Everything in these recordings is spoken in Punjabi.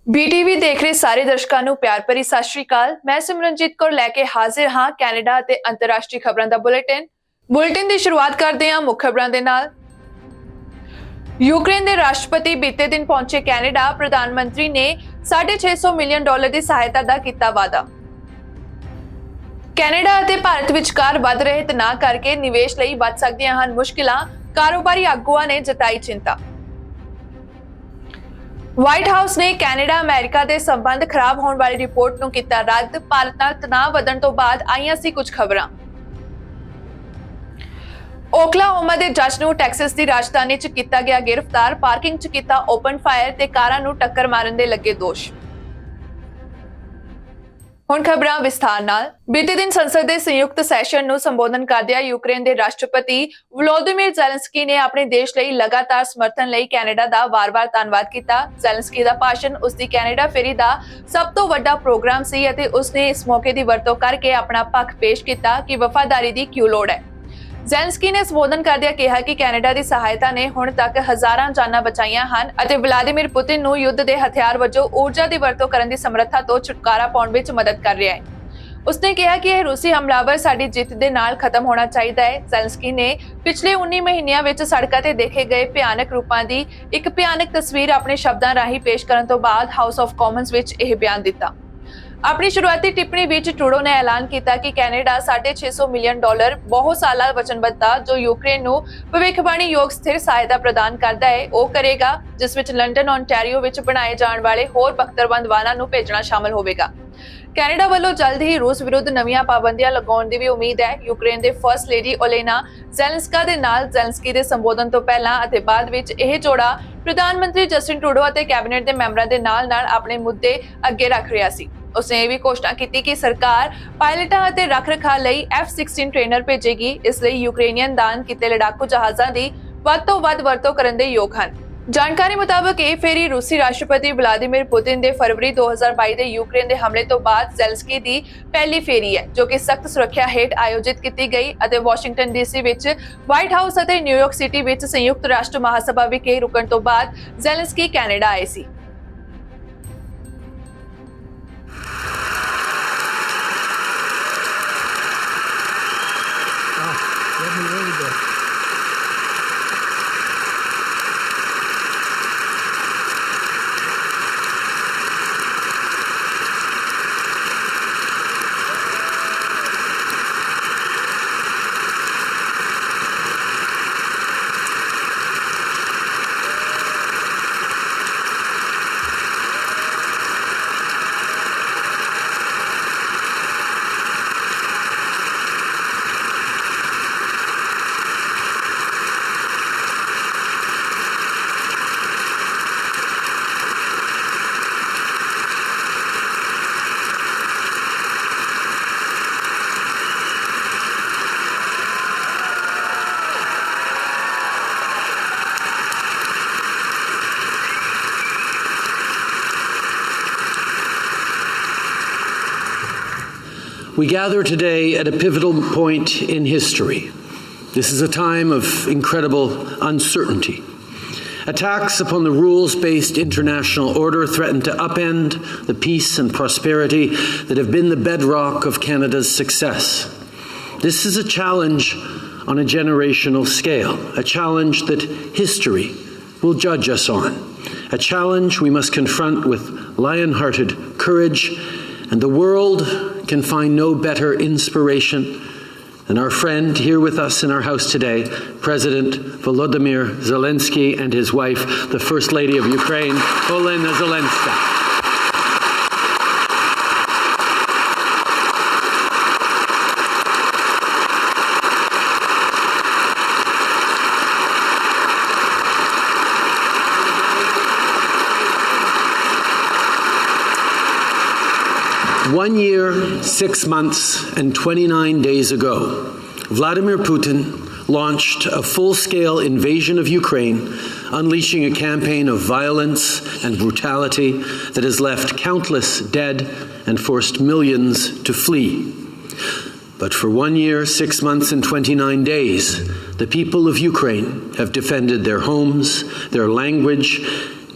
BTV देख रहे सारे दर्शकों ਨੂੰ ਪਿਆਰ ਭਰੀ ਸਤਿ ਸ਼੍ਰੀ ਅਕਾਲ। ਮੈਂ ਸਿਮਰਨਜੀਤ ਕੌਰ ਲੈ ਕੇ ਹਾਜ਼ਰ ਹਾਂ ਕੈਨੇਡਾ ਅਤੇ ਅੰਤਰਰਾਸ਼ਟਰੀ ਖਬਰਾਂ ਦਾ ਬੁਲੇਟਿਨ ਦੀ ਸ਼ੁਰੂਆਤ ਕਰਦੇ ਹਾਂ ਮੁੱਖ ਖਬਰਾਂ ਦੇ ਨਾਲ। ਯੂਕਰੇਨ ਦੇ ਰਾਸ਼ਟਰਪਤੀ ਬੀਤੇ ਦਿਨ ਪਹੁੰਚੇ ਕੈਨੇਡਾ। ਪ੍ਰਧਾਨ ਮੰਤਰੀ ਨੇ $650 ਮਿਲੀਅਨ ਦੀ ਸਹਾਇਤਾ ਦਾ ਕੀਤਾ ਵਾਅਦਾ। ਕੈਨੇਡਾ ਅਤੇ ਭਾਰਤ ਵਿਚਕਾਰ ਵੱਧ ਰਹੇ ਤਣਾਅ ਕਰਕੇ ਨਿਵੇਸ਼ ਲਈ ਵੱਧ ਸਕਦੀਆਂ ਹਨ ਮੁਸ਼ਕਿਲਾਂ। ਕਾਰੋਬਾਰੀ ਆਗੂਆਂ ਨੇ ਜਤਾਈ ਚਿੰਤਾ। ਵਾਈਟ ਹਾਊਸ ਨੇ ਕੈਨੇਡਾ ਅਮਰੀਕਾ ਦੇ ਸੰਬੰਧ ਖਰਾਬ ਹੋਣ ਵਾਲੀ ਰਿਪੋਰਟ ਨੂੰ ਕੀਤਾ ਰੱਦ। ਭਾਰਤ ਨਾਲ ਤਣਾਅ ਵਧਣ ਤੋਂ ਬਾਅਦ ਆਈਆਂ ਸੀ ਕੁਝ ਖਬਰਾਂ। ਓਕਲਾਹੋਮਾ ਦੇ ਜੱਜ ਨੂੰ ਟੈਕਸਸ ਦੀ ਰਾਜਧਾਨੀ 'ਚ ਕੀਤਾ ਗਿਆ ਗ੍ਰਿਫਤਾਰ। ਪਾਰਕਿੰਗ 'ਚ ਕੀਤਾ ਓਪਨ ਫਾਇਰ ਤੇ ਕਾਰਾਂ ਨੂੰ ਟੱਕਰ ਮਾਰਨ ਦੇ ਲੱਗੇ ਦੋਸ਼। ਹੁਣ ਖਬਰਾਂ ਵਿਸਥਾਰ ਨਾਲ। ਬੀਤੇ ਦਿਨ ਸੰਸਦ ਦੇ ਸੰਯੁਕਤ ਸੈਸ਼ਨ ਨੂੰ ਸੰਬੋਧਨ ਕਰਦਿਆਂ ਯੂਕਰੇਨ ਦੇ ਰਾਸ਼ਟਰਪਤੀ ਵਲੋਦੀਮੀਰ ਜ਼ੈਲੈਂਸਕੀ ਨੇ ਆਪਣੇ ਦੇਸ਼ ਲਈ ਲਗਾਤਾਰ ਸਮਰਥਨ ਲਈ ਕੈਨੇਡਾ ਦਾ ਵਾਰ-ਵਾਰ ਧੰਨਵਾਦ ਕੀਤਾ। ਜ਼ੈਲੈਂਸਕੀ ਦਾ ਭਾਸ਼ਣ ਉਸ ਦੀ ਕੈਨੇਡਾ ਫੇਰੀ ਦਾ ਸਭ ਤੋਂ ਵੱਡਾ ਪ੍ਰੋਗਰਾਮ ਸੀ ਅਤੇ ਉਸਨੇ ਇਸ ਮੌਕੇ ਦੀ ਵਰਤੋਂ ਕਰਕੇ ਆਪਣਾ ਪੱਖ ਪੇਸ਼ ਕੀਤਾ ਕਿ ਵਫਾਦਾਰੀ ਦੀ ਕਿਉਂ ਲੋੜ ਹੈ। ਜ਼ੈਲੈਂਸਕੀ ਨੇ ਸੰਬੋਧਨ ਕਰਦਿਆਂ ਕਿਹਾ ਕਿ ਕੈਨੇਡਾ ਦੀ ਸਹਾਇਤਾ ਨੇ ਹੁਣ ਤੱਕ ਹਜ਼ਾਰਾਂ ਜਾਨਾਂ ਬਚਾਈਆਂ ਹਨ ਅਤੇ ਵਲਾਦੀਮੀਰ ਪੁਤਿਨ ਨੂੰ ਯੁੱਧ ਦੇ ਹਥਿਆਰ ਵਜੋਂ ਊਰਜਾ ਦੀ ਵਰਤੋਂ ਕਰਨ ਦੀ ਸਮਰੱਥਾ ਤੋਂ ਛੁਟਕਾਰਾ ਪਾਉਣ ਵਿੱਚ ਮਦਦ ਕਰ ਰਿਹਾ ਹੈ। ਉਸਨੇ ਕਿਹਾ ਕਿ ਇਹ ਰੂਸੀ ਹਮਲਾਵਰ ਸਾਡੀ ਜਿੱਤ ਦੇ ਨਾਲ ਖਤਮ ਹੋਣਾ ਚਾਹੀਦਾ ਹੈ। ਜ਼ੈਲੈਂਸਕੀ ਨੇ ਪਿਛਲੇ 19 ਮਹੀਨਿਆਂ ਵਿੱਚ ਸੜਕਾਂ ਤੇ ਦੇਖੇ ਗਏ ਭਿਆਨਕ ਰੂਪਾਂ ਦੀ ਇੱਕ ਭਿਆਨਕ ਤਸਵੀਰ ਆਪਣੇ ਸ਼ਬਦਾਂ ਰਾਹੀਂ ਪੇਸ਼ ਕਰਨ ਤੋਂ ਬਾਅਦ ਹਾਊਸ ਆਫ ਕਾਮਨਸ ਵਿੱਚ ਇਹ ਬਿਆਨ ਦਿੱਤਾ। ਆਪਣੀ ਸ਼ੁਰੂਆਤੀ ਟਿੱਪਣੀ ਵਿੱਚ ਟਰੂਡੋ ਨੇ ਐਲਾਨ ਕੀਤਾ ਕਿ ਕੈਨੇਡਾ $650 ਮਿਲੀਅਨ ਬਹੁਤ ਸਾਲਾ ਵਚਨਬੱਧਤਾ ਜੋ ਯੂਕਰੇਨ ਨੂੰ ਭਵਿੱਖਬਾਣੀ ਯੋਗ ਸਥਿਰ ਸਹਾਇਤਾ ਪ੍ਰਦਾਨ ਕਰਦਾ ਹੈ ਉਹ ਕਰੇਗਾ, ਜਿਸ ਵਿੱਚ ਲੰਡਨ ਓਨਟਾਰੀਓ ਵਿੱਚ ਬਣਾਏ ਜਾਣ ਵਾਲੇ ਹੋਰ ਬਖਤਰਬੰਦ ਵਾਹਨਾਂ ਨੂੰ ਭੇਜਣਾ ਸ਼ਾਮਲ ਹੋਵੇਗਾ। ਕੈਨੇਡਾ ਵੱਲੋਂ ਜਲਦ ਹੀ ਰੂਸ ਵਿਰੁੱਧ ਨਵੀਆਂ ਪਾਬੰਦੀਆਂ ਲਗਾਉਣ ਦੀ ਵੀ ਉਮੀਦ ਹੈ। ਯੂਕਰੇਨ ਦੇ ਫਰਸਟ ਲੇਡੀ ਓਲੇਨਾ ਜ਼ੈਲੈਂਸਕਾ ਦੇ ਨਾਲ ਜ਼ੈਲੈਂਸਕੀ ਦੇ ਸੰਬੋਧਨ ਤੋਂ ਪਹਿਲਾਂ ਅਤੇ ਬਾਅਦ ਵਿੱਚ ਇਹ ਜੋੜਾ ਪ੍ਰਧਾਨ ਮੰਤਰੀ ਜਸਟਿਨ ਟਰੂਡੋ ਅਤੇ ਕੈਬਨਿਟ ਦੇ ਮੈਂਬਰਾਂ ਦੇ ਨਾਲ ਆਪਣੇ ਮੁੱਦੇ ਅੱਗੇ ਰੱਖ ਰਿਹਾ ਸੀ। ਉਸਨੇ ਇਹ ਵੀ ਘੋਸ਼ਣਾ ਕੀਤੀ ਕਿ ਸਰਕਾਰ ਪਾਇਲਟਾਂ ਅਤੇ ਰੱਖ-ਰਖਾਅ ਲਈ F-16 ਟ੍ਰੇਨਰ ਭੇਜੇਗੀ। ਇਸ ਲਈ ਯੂਕਰੇਨੀਅਨ ਦਾਨ ਕੀਤੇ ਲੜਾਕੂ ਜਹਾਜ਼ਾਂ ਦੀ ਵੱਧ ਤੋਂ ਵੱਧ ਵਰਤੋਂ ਕਰਨ ਦੇ ਯੋਗ ਹਨ। ਜਾਣਕਾਰੀ ਮੁਤਾਬਕ ਇਹ ਫੇਰੀ ਰੂਸੀ ਰਾਸ਼ਟਰਪਤੀ ਵਲਾਦੀਮੀਰ ਪੁਤਿਨ ਦੇ ਫਰਵਰੀ 2022 ਦੇ ਯੂਕਰੇਨ ਦੇ ਹਮਲੇ ਤੋਂ ਬਾਅਦ ਜ਼ੈਲੈਂਸਕੀ ਦੀ ਪਹਿਲੀ ਫੇਰੀ ਹੈ ਜੋ ਕਿ ਸਖਤ ਸੁਰੱਖਿਆ ਹੇਠ ਆਯੋਜਿਤ ਕੀਤੀ ਗਈ ਅਤੇ ਵਾਸ਼ਿੰਗਟਨ ਡੀਸੀ ਵਿੱਚ ਵਾਈਟ ਹਾਊਸ ਅਤੇ ਨਿਊਯਾਰਕ ਸਿਟੀ ਵਿੱਚ ਸੰਯੁਕਤ ਰਾਸ਼ਟਰ ਮਹਾਸਭਾ ਵਿਖੇ ਰੁਕਣ ਤੋਂ ਬਾਅਦ ਜ਼ੈਲੈਂਸਕੀ ਕੈਨੇਡਾ ਆਏ ਸੀ। We gather today at a pivotal point in history. This is a time of incredible uncertainty. Attacks upon the rules-based international order threaten to upend the peace and prosperity that have been the bedrock of Canada's success. This is a challenge on a generational scale, a challenge that history will judge us on, a challenge we must confront with lion-hearted courage, and the world can find no better inspiration than our friend here with us in our house today, President Volodymyr Zelensky, and his wife, the First Lady of Ukraine, Olena Zelenska. One year, 6 months, and 29 days ago, Vladimir Putin launched a full-scale invasion of Ukraine, unleashing a campaign of violence and brutality that has left countless dead and forced millions to flee. But for 1 year, 6 months, and 29 days, the people of Ukraine have defended their homes, their language,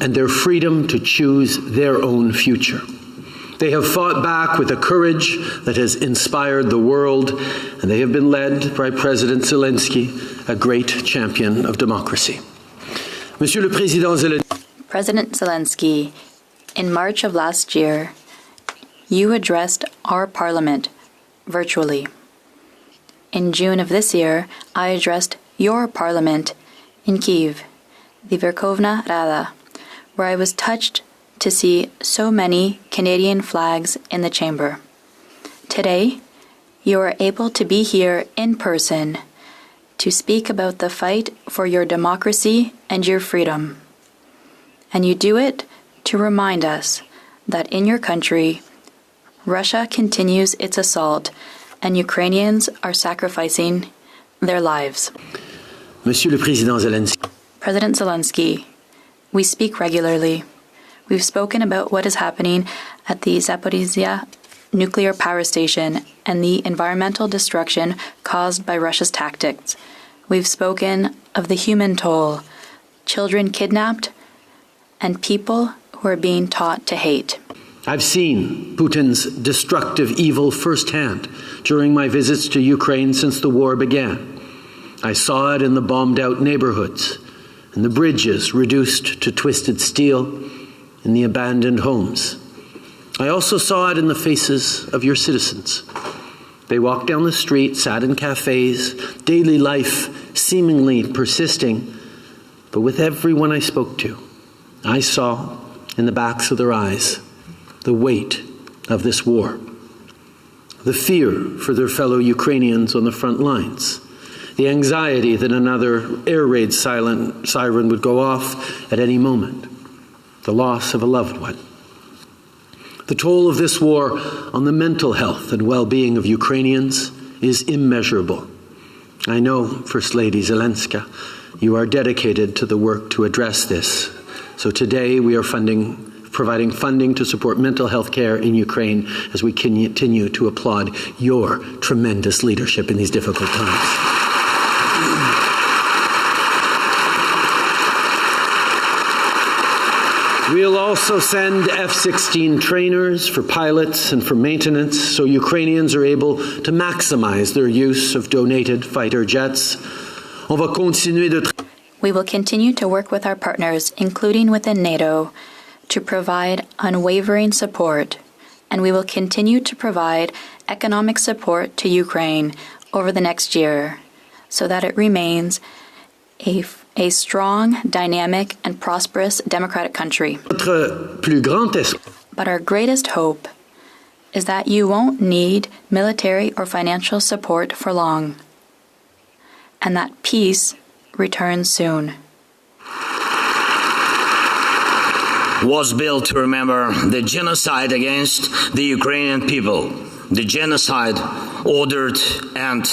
and their freedom to choose their own future. They have fought back with a courage that has inspired the world, and they have been led by President Zelensky, a great champion of democracy. Monsieur le Président Zelensky. President Zelensky, in March of last year, you addressed our parliament virtually. In June of this year, I addressed your parliament in Kyiv, the Verkhovna Rada, where I was touched to see so many Canadian flags in the chamber. Today, you are able to be here in person to speak about the fight for your democracy and your freedom. And you do it to remind us that in your country, Russia continues its assault and Ukrainians are sacrificing their lives. Monsieur le Président Zelensky. President Zelensky, we speak regularly. We've spoken about what is happening at the Zaporizhzhia nuclear power station and the environmental destruction caused by Russia's tactics. We've spoken of the human toll, children kidnapped, and people who are being taught to hate. I've seen Putin's destructive evil firsthand during my visits to Ukraine since the war began. I saw it in the bombed-out neighborhoods, in the bridges reduced to twisted steel, in the abandoned homes. I also saw it in the faces of your citizens. They walked down the street, sat in cafes, daily life seemingly persisting, but with everyone I spoke to, I saw in the backs of their eyes the weight of this war, the fear for their fellow Ukrainians on the front lines, the anxiety that another air raid siren would go off at any moment, the loss of a loved one. The toll of this war on the mental health and well-being of Ukrainians is immeasurable. I know, First Lady Zelenska, you are dedicated to the work to address this. So today we are providing funding to support mental health care in Ukraine as we continue to applaud your tremendous leadership in these difficult times. We'll also send F-16 trainers for pilots and for maintenance so Ukrainians are able to maximize their use of donated fighter jets. We will continue to work with our partners, including within NATO, to provide unwavering support, and we will continue to provide economic support to Ukraine over the next year so that it remains a strong, dynamic, and prosperous democratic country. But our greatest hope is that you won't need military or financial support for long, and that peace returns soon. Was built to remember the genocide against the Ukrainian people, the genocide ordered and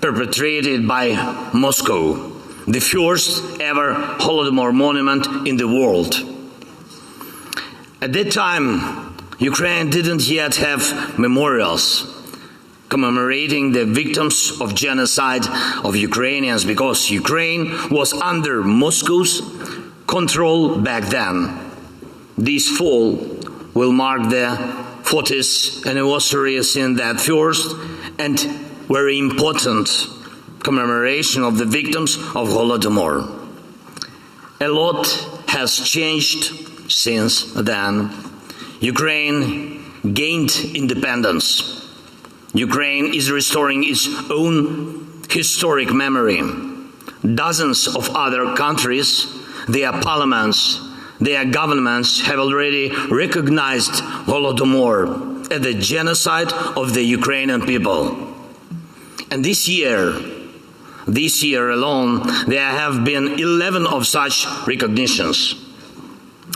perpetrated by Moscow, the first ever Holodomor monument in the world. At that time, Ukraine didn't yet have memorials commemorating the victims of genocide of Ukrainians because Ukraine was under Moscow's control back then. This fall will mark the 40th anniversary in that first and very important commemoration of the victims of Holodomor. A lot has changed since then. Ukraine gained independence. Ukraine is restoring its own historic memory. Dozens of other countries, their parliaments, their governments have already recognized Holodomor as the genocide of the Ukrainian people. And this year alone, there have been 11 of such recognitions.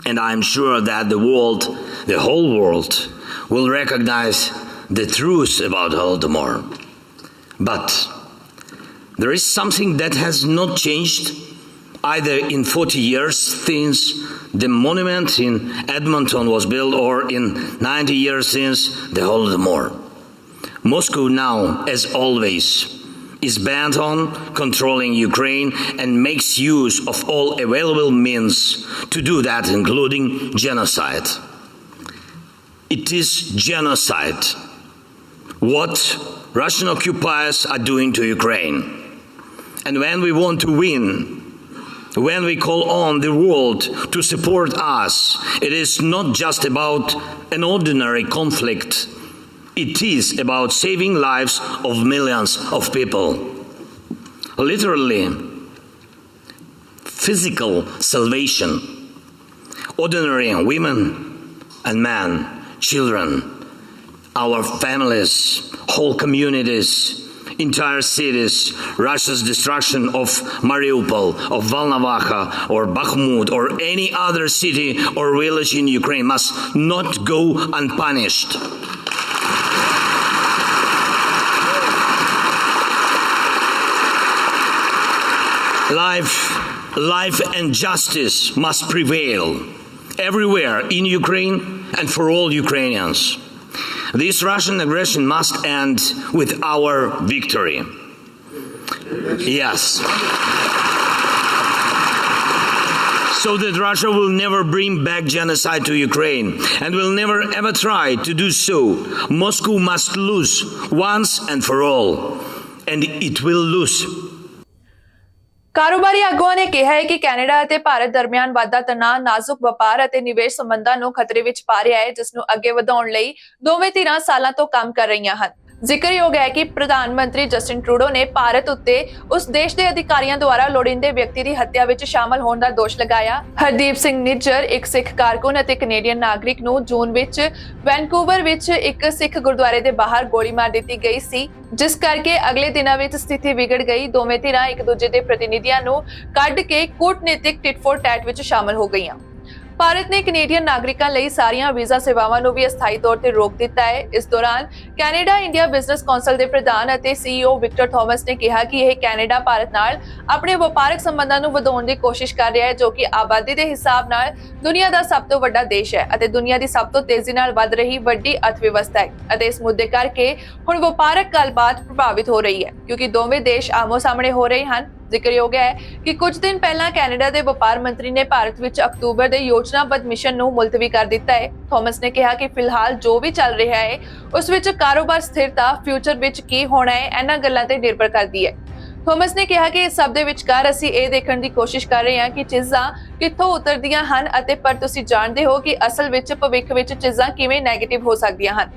And I'm sure that the whole world, will recognize the truth about Holodomor. But there is something that has not changed either in 40 years since the monument in Edmonton was built or in 90 years since the Holodomor. Moscow now, as always, is bent on controlling Ukraine and makes use of all available means to do that, including genocide. It is genocide what Russian occupiers are doing to Ukraine. And when we want to win, when we call on the world to support us, it is not just about an ordinary conflict. It is about saving lives of millions of people. Literally, physical salvation. Ordinary women and men, children, our families, whole communities, entire cities. Russia's destruction of Mariupol, of Volnovakha, or Bakhmut, or any other city or village in Ukraine must not go unpunished. Life and justice must prevail everywhere in Ukraine and for all Ukrainians. This Russian aggression must end with our victory. Yes. So that Russia will never bring back genocide to Ukraine and will never ever try to do so. Moscow must lose once and for all. And it will lose. ਕਾਰੋਬਾਰੀ ਆਗੂਆਂ ਨੇ ਕਿਹਾ ਹੈ ਕਿ ਕੈਨੇਡਾ ਅਤੇ ਭਾਰਤ ਦਰਮਿਆਨ ਵਾਧਾ ਤਣਾਅ ਨਾਜ਼ੁਕ ਵਪਾਰ ਅਤੇ ਨਿਵੇਸ਼ ਸੰਬੰਧਾਂ ਨੂੰ ਖਤਰੇ ਵਿੱਚ ਪਾ ਰਿਹਾ ਹੈ, ਜਿਸ ਨੂੰ ਅੱਗੇ ਵਧਾਉਣ ਲਈ ਦੋਵੇਂ ਧਿਰਾਂ ਸਾਲਾਂ ਤੋਂ ਕੰਮ ਕਰ ਰਹੀਆਂ ਹਨ। ਜ਼ਿਕਰਯੋਗ ਹੈ ਕਿ ਪ੍ਰਧਾਨ ਮੰਤਰੀ ਜਸਟਿਨ ਟਰੂਡੋ ਨੇ ਭਾਰਤ ਉੱਤੇ ਉਸ ਦੇਸ਼ ਦੇ ਅਧਿਕਾਰੀਆਂ ਦੁਆਰਾ ਲੋੜੀਂਦੇ ਵਿਅਕਤੀ ਦੀ ਹੱਤਿਆ ਵਿੱਚ ਸ਼ਾਮਲ ਹੋਣ ਦਾ ਦੋਸ਼ ਲਗਾਇਆ। ਹਰਦੀਪ ਸਿੰਘ ਨਿੱਜਰ, ਇੱਕ ਸਿੱਖ ਕਾਰਕੁਨ ਅਤੇ ਕੈਨੇਡੀਅਨ ਨਾਗਰਿਕ ਨੂੰ ਜੂਨ ਵਿੱਚ ਵੈਨਕੂਵਰ ਵਿੱਚ ਇੱਕ ਸਿੱਖ ਗੁਰਦੁਆਰੇ ਦੇ ਬਾਹਰ ਗੋਲੀ ਮਾਰ ਦਿੱਤੀ ਗਈ ਸੀ, ਜਿਸ ਕਰਕੇ ਅਗਲੇ ਦਿਨਾਂ ਵਿੱਚ ਸਥਿਤੀ ਵਿਗੜ ਗਈ। ਦੋਵੇਂ ਧਿਰਾਂ ਇੱਕ ਦੂਜੇ ਦੇ ਪ੍ਰਤੀਨਿਧੀਆਂ ਨੂੰ ਕੱਢ ਕੇ ਕੂਟਨੀਤਿਕ ਟਿਟ ਫੋਰ ਟੈਟ ਵਿੱਚ ਸ਼ਾਮਲ ਹੋ ਗਈਆਂ। ਭਾਰਤ ਨੇ ਕੈਨੇਡੀਅਨ ਨਾਗਰਿਕਾਂ ਲਈ ਸਾਰੀਆਂ ਵੀਜ਼ਾ ਸੇਵਾਵਾਂ ਨੂੰ ਵੀ ਅਸਥਾਈ ਤੌਰ ਤੇ ਰੋਕ ਦਿੱਤਾ ਹੈ। ਇਸ ਦੌਰਾਨ ਕੈਨੇਡਾ ਇੰਡੀਆ ਬਿਜ਼ਨਸ ਕੌਂਸਲ ਦੇ ਪ੍ਰਧਾਨ ਅਤੇ CEO ਵਿਕਟਰ ਥਾਮਸ ਨੇ ਕਿਹਾ ਕਿ ਇਹ ਕੈਨੇਡਾ ਭਾਰਤ ਨਾਲ ਆਪਣੇ ਵਪਾਰਕ ਸੰਬੰਧਾਂ ਨੂੰ ਵਧਾਉਣ ਦੀ ਕੋਸ਼ਿਸ਼ ਕਰ ਰਿਹਾ ਹੈ, ਜੋ ਕਿ ਆਬਾਦੀ ਦੇ ਹਿਸਾਬ ਨਾਲ ਦੁਨੀਆ ਦਾ ਸਭ ਤੋਂ ਵੱਡਾ ਦੇਸ਼ ਹੈ ਅਤੇ ਦੁਨੀਆ ਦੀ ਸਭ ਤੋਂ ਤੇਜ਼ੀ ਨਾਲ ਵੱਧ ਰਹੀ ਵੱਡੀ ਅਰਥਵਿਵਸਥਾ ਹੈ ਅਤੇ ਇਸ ਮੁੱਦੇ ਕਰਕੇ ਹੁਣ ਵਪਾਰਕ ਗੱਲਬਾਤ ਪ੍ਰਭਾਵਿਤ ਹੋ ਰਹੀ ਹੈ, ਕਿਉਂਕਿ ਦੋਵੇਂ ਦੇਸ਼ ਆਮੋ ਸਾਹਮਣੇ ਹੋ ਰਹੇ ਹਨ। ਜ਼ਿਕਰਯੋਗ ਹੈ ਕਿ ਕੁਝ ਦਿਨ ਪਹਿਲਾਂ ਕੈਨੇਡਾ ਦੇ ਵਪਾਰ ਮੰਤਰੀ ਨੇ ਭਾਰਤ ਵਿੱਚ ਅਕਤੂਬਰ ਦੇ ਯੋਜਨਾਬੱਧ ਮਿਸ਼ਨ ਨੂੰ ਮੁਲਤਵੀ ਕਰ ਦਿੱਤਾ ਹੈ। ਥਾਮਸ ਨੇ ਕਿਹਾ ਕਿ ਫਿਲਹਾਲ ਜੋ ਵੀ ਚੱਲ ਰਿਹਾ ਹੈ ਉਸ ਵਿੱਚ ਕਾਰੋਬਾਰ ਸਥਿਰਤਾ, ਫਿਊਚਰ ਵਿੱਚ ਕੀ ਹੋਣਾ ਹੈ, ਇਹਨਾਂ ਗੱਲਾਂ ਤੇ ਨਿਰਭਰ ਕਰਦੀ ਹੈ। ਥਾਮਸ ਨੇ ਕਿਹਾ ਕਿ ਇਸ ਸਭ ਦੇ ਵਿਚਕਾਰ ਅਸੀਂ ਇਹ ਦੇਖਣ ਦੀ ਕੋਸ਼ਿਸ਼ ਕਰ ਰਹੇ ਹਾਂ ਕਿ ਚੀਜ਼ਾਂ ਕਿੱਥੋਂ ਉਤਰਦੀਆਂ ਹਨ ਅਤੇ ਪਰ ਤੁਸੀਂ ਜਾਣਦੇ ਹੋ ਕਿ ਅਸਲ ਵਿੱਚ ਭਵਿੱਖ ਵਿੱਚ ਚੀਜ਼ਾਂ ਕਿਵੇਂ ਨੈਗੇਟਿਵ ਹੋ ਸਕਦੀਆਂ ਹਨ।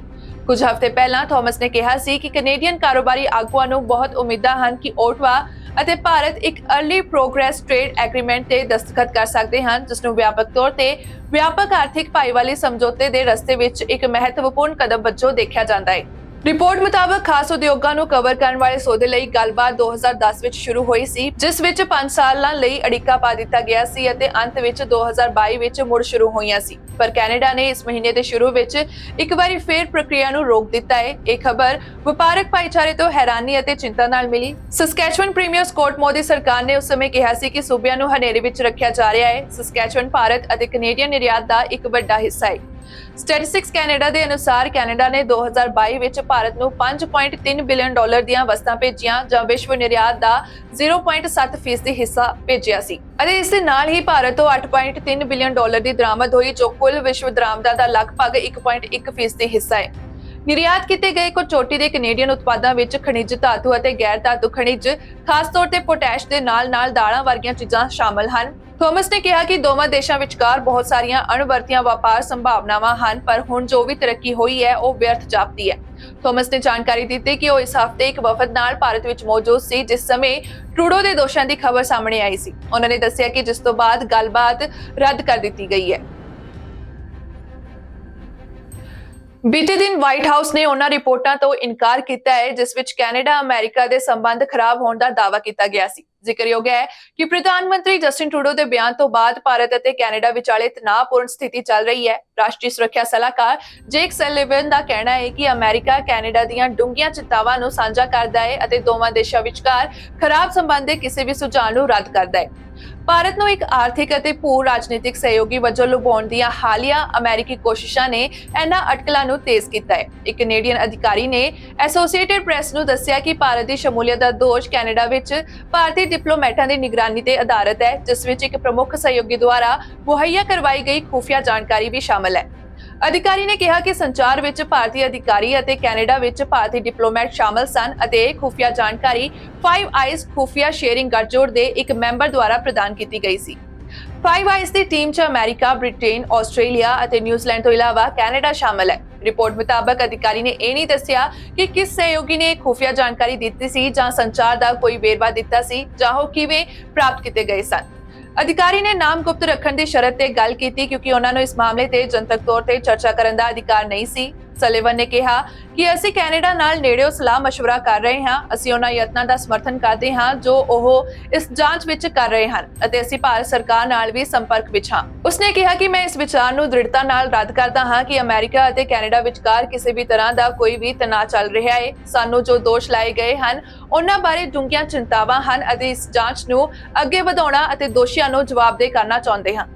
ਕੁਝ ਹਫ਼ਤੇ ਪਹਿਲਾਂ ਥਾਮਸ ਨੇ ਕਿਹਾ ਸੀ ਕਿ ਕੈਨੇਡੀਅਨ ਕਾਰੋਬਾਰੀ ਆਗੂਆਂ ਨੂੰ ਬਹੁਤ ਉਮੀਦਾਂ ਹਨ ਕਿ ਓਟਵਾ ਅਤੇ ਭਾਰਤ ਇੱਕ ਅਰਲੀ ਪ੍ਰੋਗਰੈਸ ਟ੍ਰੇਡ ਐਗਰੀਮੈਂਟ ਤੇ ਦਸਤਖਤ ਕਰ ਸਕਦੇ ਹਨ, ਜਿਸ ਨੂੰ ਵਿਆਪਕ ਤੌਰ ਤੇ ਵਿਆਪਕ ਆਰਥਿਕ ਭਾਈਵਾਲੀ ਸਮਝੌਤੇ ਦੇ ਰਸਤੇ ਵਿੱਚ ਇੱਕ ਮਹੱਤਵਪੂਰਨ ਕਦਮ ਵਜੋਂ ਦੇਖਿਆ ਜਾਂਦਾ ਹੈ। ਰਿਪੋਰਟ ਮੁਤਾਬਕ ਖਾਸ ਉਦਯੋਗਾਂ ਨੂੰ ਕਵਰ ਕਰਨ ਵਾਲੇ ਸੌਦੇ ਲਈ ਗੱਲਬਾਤ 2010 ਵਿੱਚ ਸ਼ੁਰੂ ਹੋਈ ਸੀ, ਜਿਸ ਵਿੱਚ 5 ਸਾਲਾਂ ਲਈ ਅੜਿੱਕਾ ਪਾ ਦਿੱਤਾ ਗਿਆ ਸੀ ਅਤੇ ਅੰਤ ਵਿੱਚ 2022 ਵਿੱਚ ਮੁੜ ਸ਼ੁਰੂ ਹੋਈਆਂ ਸੀ। ਪਰ ਕੈਨੇਡਾ ਨੇ ਇਸ ਮਹੀਨੇ ਦੇ ਸ਼ੁਰੂ ਵਿੱਚ ਇੱਕ ਵਾਰੀ ਫੇਰ ਪ੍ਰਕਿਰਿਆ ਨੂੰ ਰੋਕ ਦਿੱਤਾ ਹੈ। ਇਹ ਖਬਰ ਵਪਾਰਕ ਭਾਈਚਾਰੇ ਤੋਂ ਹੈਰਾਨੀ ਅਤੇ ਚਿੰਤਾ ਨਾਲ ਮਿਲੀ। ਸਸਕੈਚੁਅਨ ਪ੍ਰੀਮੀਅਰ ਸਕੌਟ ਮੋਦੀ ਸਰਕਾਰ ਨੇ ਉਸ ਸਮੇਂ ਕਿਹਾ ਸੀ ਕਿ ਸੂਬਿਆਂ ਨੂੰ ਹਨੇਰੇ ਵਿੱਚ ਰੱਖਿਆ ਜਾ ਰਿਹਾ ਹੈ। ਸਸਕੈਚੁਅਨ ਭਾਰਤ ਅਤੇ ਕੈਨੇਡੀਅਨ ਨਿਰਯਾਤ ਦਾ ਇੱਕ ਵੱਡਾ ਹਿੱਸਾ ਹੈ। ਸਟੈਟਿਸਟਿਕਸ ਕੈਨੇਡਾ ਦੇ ਅਨੁਸਾਰ ਕੈਨੇਡਾ ਨੇ 2022 ਵਿੱਚ ਭਾਰਤ ਨੂੰ $5.3 ਬਿਲੀਅਨ ਦੀਆਂ ਵਸਤਾਂ ਭੇਜੀਆਂ, ਜਾਂ ਵਿਸ਼ਵ ਨਿਰਯਾਤ ਦਾ 0.7% ਹਿੱਸਾ ਭੇਜਿਆ ਸੀ ਅਤੇ ਇਸ ਦੇ ਨਾਲ ਹੀ ਭਾਰਤ ਤੋਂ $8.3 ਬਿਲੀਅਨ ਦੀ ਦਰਾਮਦ ਹੋਈ, ਜੋ ਕੁੱਲ ਵਿਸ਼ਵ ਦਰਾਮਦਾਂ ਦਾ ਲਗਭਗ 1.1% ਹਿੱਸਾ ਹੈ। ਨਿਰਯਾਤ ਕੀਤੇ ਗਏ ਕੁਝ ਚੋਟੀ ਦੇ ਕੈਨੇਡੀਅਨ ਉਤਪਾਦਾਂ ਵਿੱਚ ਖਣਿਜ ਧਾਤੂ ਅਤੇ ਗੈਰ ਧਾਤੂ ਖਣਿਜ, ਖਾਸ ਤੌਰ ਤੇ ਪੋਟਾਸ਼ ਦੇ ਨਾਲ-ਨਾਲ ਦਾਲਾਂ ਵਰਗੀਆਂ ਚੀਜ਼ਾਂ ਸ਼ਾਮਲ ਹਨ। ਥਾਮਸ ਨੇ ਕਿਹਾ ਕਿ ਦੋਵਾਂ ਦੇਸ਼ਾਂ ਵਿਚਕਾਰ ਬਹੁਤ ਸਾਰੀਆਂ ਅਣਵਰਤੀਆਂ ਵਪਾਰ ਸੰਭਾਵਨਾਵਾਂ ਹਨ, ਪਰ ਹੁਣ ਜੋ ਵੀ ਤਰੱਕੀ ਹੋਈ ਹੈ ਉਹ ਵਿਅਰਥ ਜਾਪਦੀ ਹੈ। ਥਾਮਸ ਨੇ ਜਾਣਕਾਰੀ ਦਿੱਤੀ ਕਿ ਉਹ ਇਸ ਹਫ਼ਤੇ ਇੱਕ ਵਫਦ ਨਾਲ ਭਾਰਤ ਵਿੱਚ ਮੌਜੂਦ ਸੀ, ਜਿਸ ਸਮੇਂ ਟਰੂਡੋ ਦੇ ਦੋਸ਼ਾਂ ਦੀ ਖਬਰ ਸਾਹਮਣੇ ਆਈ ਸੀ। ਉਹਨਾਂ ਨੇ ਦੱਸਿਆ ਕਿ ਜਿਸ ਤੋਂ ਬਾਅਦ ਗੱਲਬਾਤ ਰੱਦ ਕਰ ਦਿੱਤੀ ਗਈ ਹੈ। ਬੀਤੇ ਦਿਨ ਵਾਈਟ ਹਾਊਸ ਨੇ ਉਹਨਾਂ ਰਿਪੋਰਟਾਂ ਤੋਂ ਇਨਕਾਰ ਕੀਤਾ ਹੈ ਜਿਸ ਵਿੱਚ ਕੈਨੇਡਾ ਅਮਰੀਕਾ ਦੇ ਸੰਬੰਧ ਖਰਾਬ ਹੋਣ ਦਾ ਦਾਅਵਾ ਕੀਤਾ ਗਿਆ ਸੀ। ਜ਼ਿਕਰਯੋਗ ਹੈ ਕਿ ਪ੍ਰਧਾਨ ਮੰਤਰੀ ਜਸਟਿਨ ਟਰੂਡੋ ਦੇ ਬਿਆਨ ਤੋਂ ਬਾਅਦ ਭਾਰਤ ਅਤੇ ਕੈਨੇਡਾ ਵਿਚਾਲੇ ਤਣਾਅਪੂਰਨ ਸਥਿਤੀ ਚੱਲ ਰਹੀ ਹੈ। ਰਾਸ਼ਟਰੀ ਸੁਰੱਖਿਆ ਸਲਾਹਕਾਰ ਜੇਕ ਸਲੀਵਨ ਦਾ ਕਹਿਣਾ ਹੈ ਕਿ ਅਮਰੀਕਾ ਕੈਨੇਡਾ ਦੀਆਂ ਡੂੰਘੀਆਂ ਚਿੰਤਾਵਾਂ ਨੂੰ ਸਾਂਝਾ ਕਰਦਾ ਹੈ ਅਤੇ ਦੋਵਾਂ ਦੇਸ਼ਾਂ ਵਿਚਕਾਰ ਖਰਾਬ ਸੰਬੰਧ ਦੇ ਕਿਸੇ ਵੀ ਸੁਝਾਅ ਨੂੰ ਰੱਦ ਕਰਦਾ ਹੈ। ਭਾਰਤ ਨੂੰ ਇੱਕ ਆਰਥਿਕ ਅਤੇ ਭੂ ਰਾਜਨੀਤਿਕ ਸਹਿਯੋਗੀ ਵਜੋਂ ਲੁਭਾਉਣ ਦੀਆਂ ਹਾਲੀਆ ਅਮਰੀਕੀ ਕੋਸ਼ਿਸ਼ਾਂ ਨੇ ਇਹਨਾਂ ਅਟਕਲਾਂ ਨੂੰ ਤੇਜ਼ ਕੀਤਾ ਹੈ। ਇੱਕ ਕੈਨੇਡੀਅਨ ਅਧਿਕਾਰੀ ਨੇ ਐਸੋਸੀਏਟਿਡ ਪ੍ਰੈਸ ਨੂੰ ਦੱਸਿਆ ਕਿ ਭਾਰਤ ਦੀ ਸ਼ਮੂਲੀਅਤ ਦਾ ਦੋਸ਼ ਕੈਨੇਡਾ ਵਿੱਚ ਭਾਰਤੀ ਡਿਪਲੋਮੈਟਾਂ ਦੀ ਨਿਗਰਾਨੀ ਤੇ ਆਧਾਰਿਤ ਹੈ, ਜਿਸ ਵਿੱਚ ਇੱਕ ਪ੍ਰਮੁੱਖ ਸਹਿਯੋਗੀ ਦੁਆਰਾ ਮੁਹੱਈਆ ਕਰਵਾਈ ਗਈ ਖੁਫੀਆ ਜਾਣਕਾਰੀ ਵੀ ਸ਼ਾਮਲ ਹੈ। ਅਧਿਕਾਰੀ ਨੇ ਕਿਹਾ ਕਿ ਸੰਚਾਰ ਵਿੱਚ ਭਾਰਤੀ ਅਧਿਕਾਰੀ ਅਤੇ ਕੈਨੇਡਾ ਵਿੱਚ ਭਾਰਤੀ ਡਿਪਲੋਮੈਟ ਸ਼ਾਮਲ ਸਨ ਅਤੇ ਇਹ ਖੁਫੀਆ ਜਾਣਕਾਰੀ ਫਾਈਵ ਆਈਜ਼ ਖੁਫੀਆ ਸ਼ੇਅਰਿੰਗ ਗੱਠਜੋੜ ਦੇ ਇੱਕ ਮੈਂਬਰ ਦੁਆਰਾ ਪ੍ਰਦਾਨ ਕੀਤੀ ਗਈ ਸੀ। ਫਾਈਵ ਆਈਜ਼ ਦੀ ਟੀਮ 'ਚ ਅਮਰੀਕਾ, ਬ੍ਰਿਟੇਨ, ਆਸਟ੍ਰੇਲੀਆ ਅਤੇ ਨਿਊਜ਼ੀਲੈਂਡ ਤੋਂ ਇਲਾਵਾ ਕੈਨੇਡਾ ਸ਼ਾਮਲ ਹੈ। ਰਿਪੋਰਟ ਮੁਤਾਬਕ ਅਧਿਕਾਰੀ ਨੇ ਇਹ ਨਹੀਂ ਦੱਸਿਆ ਕਿ ਕਿਸ ਸਹਿਯੋਗੀ ਨੇ ਖੁਫੀਆ ਜਾਣਕਾਰੀ ਦਿੱਤੀ ਸੀ ਜਾਂ ਸੰਚਾਰ ਦਾ ਕੋਈ ਵੇਰਵਾ ਦਿੱਤਾ ਸੀ ਜਾਂ ਉਹ ਕਿਵੇਂ ਪ੍ਰਾਪਤ ਕੀਤੇ ਗਏ ਸਨ। ਅਧਿਕਾਰੀ ਨੇ ਨਾਮ ਗੁਪਤ ਰੱਖਣ ਦੀ ਸ਼ਰਤ ਤੇ ਗੱਲ ਕੀਤੀ ਕਿਉਂਕਿ ਉਹਨਾਂ ਨੂੰ ਇਸ ਮਾਮਲੇ ਤੇ ਜਨਤਕ ਤੌਰ ਤੇ ਚਰਚਾ ਕਰਨ ਦਾ ਅਧਿਕਾਰ ਨਹੀਂ ਸੀ। ਸਲੀਵਨ ਨੇ ਕਿਹਾ ਕਿ ਅਸੀਂ ਕੈਨੇਡਾ ਨਾਲ ਨੇੜਿਓਂ ਸਲਾਹ ਮਸ਼ਵਰਾ ਕਰ ਰਹੇ ਹਾਂ। ਅਸੀਂ ਉਹਨਾਂ ਯਤਨਾਂ ਦਾ ਸਮਰਥਨ ਕਰਦੇ ਹਾਂ ਜੋ ਉਹ ਇਸ ਜਾਂਚ ਵਿੱਚ ਕਰ ਰਹੇ ਹਨ ਅਤੇ ਅਸੀਂ ਭਾਰਤ ਸਰਕਾਰ ਨਾਲ ਵੀ ਸੰਪਰਕ ਵਿੱਚ ਹਾਂ। ਉਸਨੇ ਕਿਹਾ ਕਿ ਮੈਂ ਇਸ ਵਿਚਾਰ ਨੂੰ ਦ੍ਰਿੜਤਾ ਨਾਲ ਰੱਦ ਕਰਦਾ ਹਾਂ ਕਿ ਅਮਰੀਕਾ ਅਤੇ ਕੈਨੇਡਾ ਵਿਚਕਾਰ ਕਿਸੇ ਵੀ ਤਰ੍ਹਾਂ ਦਾ ਕੋਈ ਵੀ ਤਣਾਅ ਚੱਲ ਰਿਹਾ ਹੈ। ਸਾਨੂੰ ਜੋ ਦੋਸ਼ ਲਾਏ ਗਏ ਹਨ ਉਹਨਾਂ ਬਾਰੇ ਡੂੰਘੀਆਂ ਚਿੰਤਾਵਾਂ ਹਨ ਅਤੇ ਇਸ ਜਾਂਚ ਨੂੰ ਅੱਗੇ ਵਧਾਉਣਾ ਅਤੇ ਦੋਸ਼ੀਆਂ ਨੂੰ ਜਵਾਬਦੇਹ ਕਰਨਾ ਚਾਹੁੰਦੇ ਹਾਂ।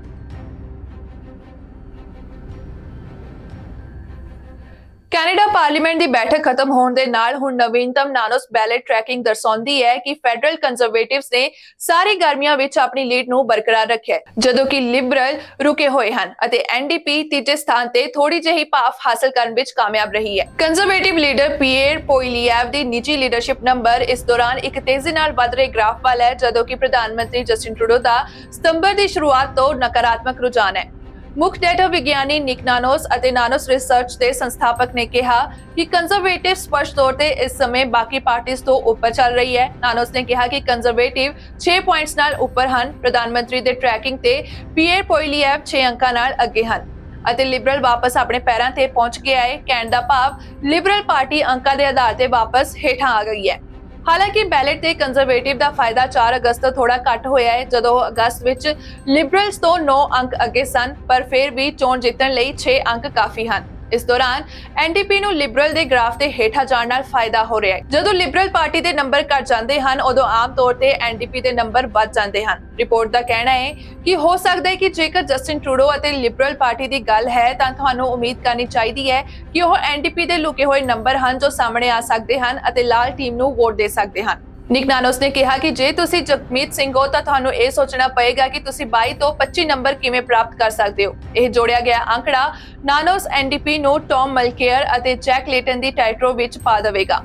ਕੈਨੇਡਾ ਪਾਰਲੀਮੈਂਟ ਦੀ ਬੈਠਕ ਖਤਮ ਹੋਣ ਦੇ ਨਾਲ ਹੁਣ ਨਵੀਨਤਮ ਨਾਨੋਸ ਬੈਲਟ ਟਰੈਕਿੰਗ ਦਰਸਾਉਂਦੀ ਹੈ ਕਿ ਫੈਡਰਲ ਕੰਜ਼ਰਵੇਟਿਵਸ ਨੇ ਸਾਰੀ ਗਰਮੀਆਂ ਵਿੱਚ ਆਪਣੀ ਲੀਡ ਨੂੰ ਬਰਕਰਾਰ ਰੱਖਿਆ ਹੈ, ਜਦੋਂ ਕਿ ਲਿਬਰਲ ਰੁਕੇ ਹੋਏ ਹਨ ਅਤੇ ਐਨਡੀਪੀ ਤੀਜੇ ਸਥਾਨ ਤੇ ਥੋੜੀ ਜਿਹੀ ਭਾਫ ਹਾਸਲ ਕਰਨ ਵਿੱਚ ਕਾਮਯਾਬ ਰਹੀ ਹੈ। ਕੰਜ਼ਰਵੇਟਿਵ ਲੀਡਰ ਪੀਏਰ ਪੋਇਲੀਐਵ ਦੀ ਨਿੱਜੀ ਲੀਡਰਸ਼ਿਪ ਨੰਬਰ ਇਸ ਦੌਰਾਨ ਇੱਕ ਤੇਜ਼ੀ ਨਾਲ ਵਧ ਰਹੇ ਗ੍ਰਾਫ ਵੱਲ ਹੈ, ਜਦੋਂ ਕਿ ਪ੍ਰਧਾਨ ਮੰਤਰੀ ਜਸਟਿਨ ਟਰੂਡੋ ਦਾ ਸਤੰਬਰ ਦੀ ਸ਼ੁਰੂਆਤ ਤੋਂ ਨਕਾਰਾਤਮਕ ਰੁਝਾਨ ਹੈ। ਮੁੱਖ ਡੇਟਾ ਵਿਗਿਆਨੀ ਨਿਕ ਨਾਨੋਸ ਅਤੇ ਨਾਨੋਸ ਰਿਸਰਚ ਦੇ ਸੰਸਥਾਪਕ ਨੇ ਕਿਹਾ ਕਿ ਕੰਜ਼ਰਵੇਟਿਵ ਸਪਸ਼ਟ ਤੌਰ ਤੇ ਇਸ ਸਮੇਂ ਬਾਕੀ ਪਾਰਟੀਆਂ ਤੋਂ ਉੱਪਰ ਚੱਲ ਰਹੀ ਹੈ। ਨਾਨੋਸ ਨੇ ਕਿਹਾ ਕਿ ਕੰਜ਼ਰਵੇਟਿਵ 6 ਪੁਆਇੰਟਸ ਨਾਲ ਉੱਪਰ ਹਨ। ਪ੍ਰਧਾਨ ਮੰਤਰੀ ਦੇ ਟਰੈਕਿੰਗ ਤੇ ਪੀਏਰ ਪੋਇਲੀਐਵ 6 ਅੰਕਾਂ ਨਾਲ ਅੱਗੇ ਹਨ ਅਤੇ ਲਿਬਰਲ ਵਾਪਸ ਆਪਣੇ ਪੈਰਾਂ ਤੇ ਪਹੁੰਚ ਗਿਆ ਹੈ। ਕਹਿਣ ਦਾ ਭਾਵ ਲਿਬਰਲ ਪਾਰਟੀ ਅੰਕਾਂ ਦੇ ਆਧਾਰ ਤੇ ਵਾਪਸ ਹੇਠਾਂ ਆ ਗਈ ਹੈ। ਹਾਲਾਂਕਿ ਬੈਲਟ ਤੇ ਕੰਜ਼ਰਵੇਟਿਵ ਦਾ ਫਾਇਦਾ 4 ਅਗਸਤ ਤੋਂ ਥੋੜਾ ਘੱਟ ਹੋਇਆ ਹੈ, ਜਦੋਂ ਅਗਸਤ ਵਿੱਚ ਲਿਬਰਲਸ ਤੋਂ 9 ਅੰਕ ਅੱਗੇ ਸਨ, ਪਰ ਫਿਰ ਵੀ ਚੋਣ ਜਿੱਤਣ ਲਈ 6 ਅੰਕ ਕਾਫੀ ਹਨ। ਇਸ ਦੌਰਾਨ ਐਨਡੀਪੀ ਨੂੰ ਲਿਬਰਲ ਦੇ ਗ੍ਰਾਫ ਤੇ ਹੇਠਾਂ ਜਾਣ ਨਾਲ ਫਾਇਦਾ ਹੋ ਰਿਹਾ ਹੈ। ਜਦੋਂ ਲਿਬਰਲ ਪਾਰਟੀ ਦੇ ਨੰਬਰ ਘਟ ਜਾਂਦੇ ਹਨ, ਉਦੋਂ ਆਮ ਤੌਰ ਤੇ ਐਨਡੀਪੀ ਦੇ ਨੰਬਰ ਵੱਧ ਜਾਂਦੇ ਹਨ। ਰਿਪੋਰਟ ਦਾ ਕਹਿਣਾ ਹੈ ਕਿ ਹੋ ਸਕਦਾ ਹੈ ਕਿ ਜੇਕਰ ਜਸਟਿਨ ਟਰੂਡੋ ਅਤੇ ਲਿਬਰਲ ਪਾਰਟੀ ਦੀ ਗੱਲ ਹੈ ਤਾਂ ਤੁਹਾਨੂੰ ਉਮੀਦ ਕਰਨੀ ਚਾਹੀਦੀ ਹੈ ਕਿ ਉਹ ਐਨਡੀਪੀ ਦੇ ਲੁਕੇ ਹੋਏ ਨੰਬਰ ਹਨ ਜੋ ਸਾਹਮਣੇ ਆ ਸਕਦੇ ਹਨ ਅਤੇ ਲਾਲ ਟੀਮ ਨੂੰ ਵੋਟ ਦੇ ਸਕਦੇ ਹਨ। ਨਿਕ ਨਾਨੋਸ ਨੇ ਕਿਹਾ ਕਿ ਜੇ ਤੁਸੀਂ ਜਗਮੀਤ ਸਿੰਘ ਹੋ ਤਾਂ ਤੁਹਾਨੂੰ ਇਹ ਸੋਚਣਾ ਪਏਗਾ ਕਿ ਤੁਸੀਂ 22 ਤੋਂ 25 ਨੰਬਰ ਕਿਵੇਂ ਪ੍ਰਾਪਤ ਕਰ ਸਕਦੇ ਹੋ। ਇਹ ਜੋੜਿਆ ਗਿਆ ਅੰਕੜਾ ਨਾਨੋਸ ਐਨਡੀਪੀ ਨੂੰ ਟੌਮ ਮਲਕੇਅਰ ਅਤੇ ਜੈਕ ਲੇਟਨ ਦੀ ਟਾਈਟਰੋ ਵਿੱਚ ਪਾ ਦੇਵੇਗਾ।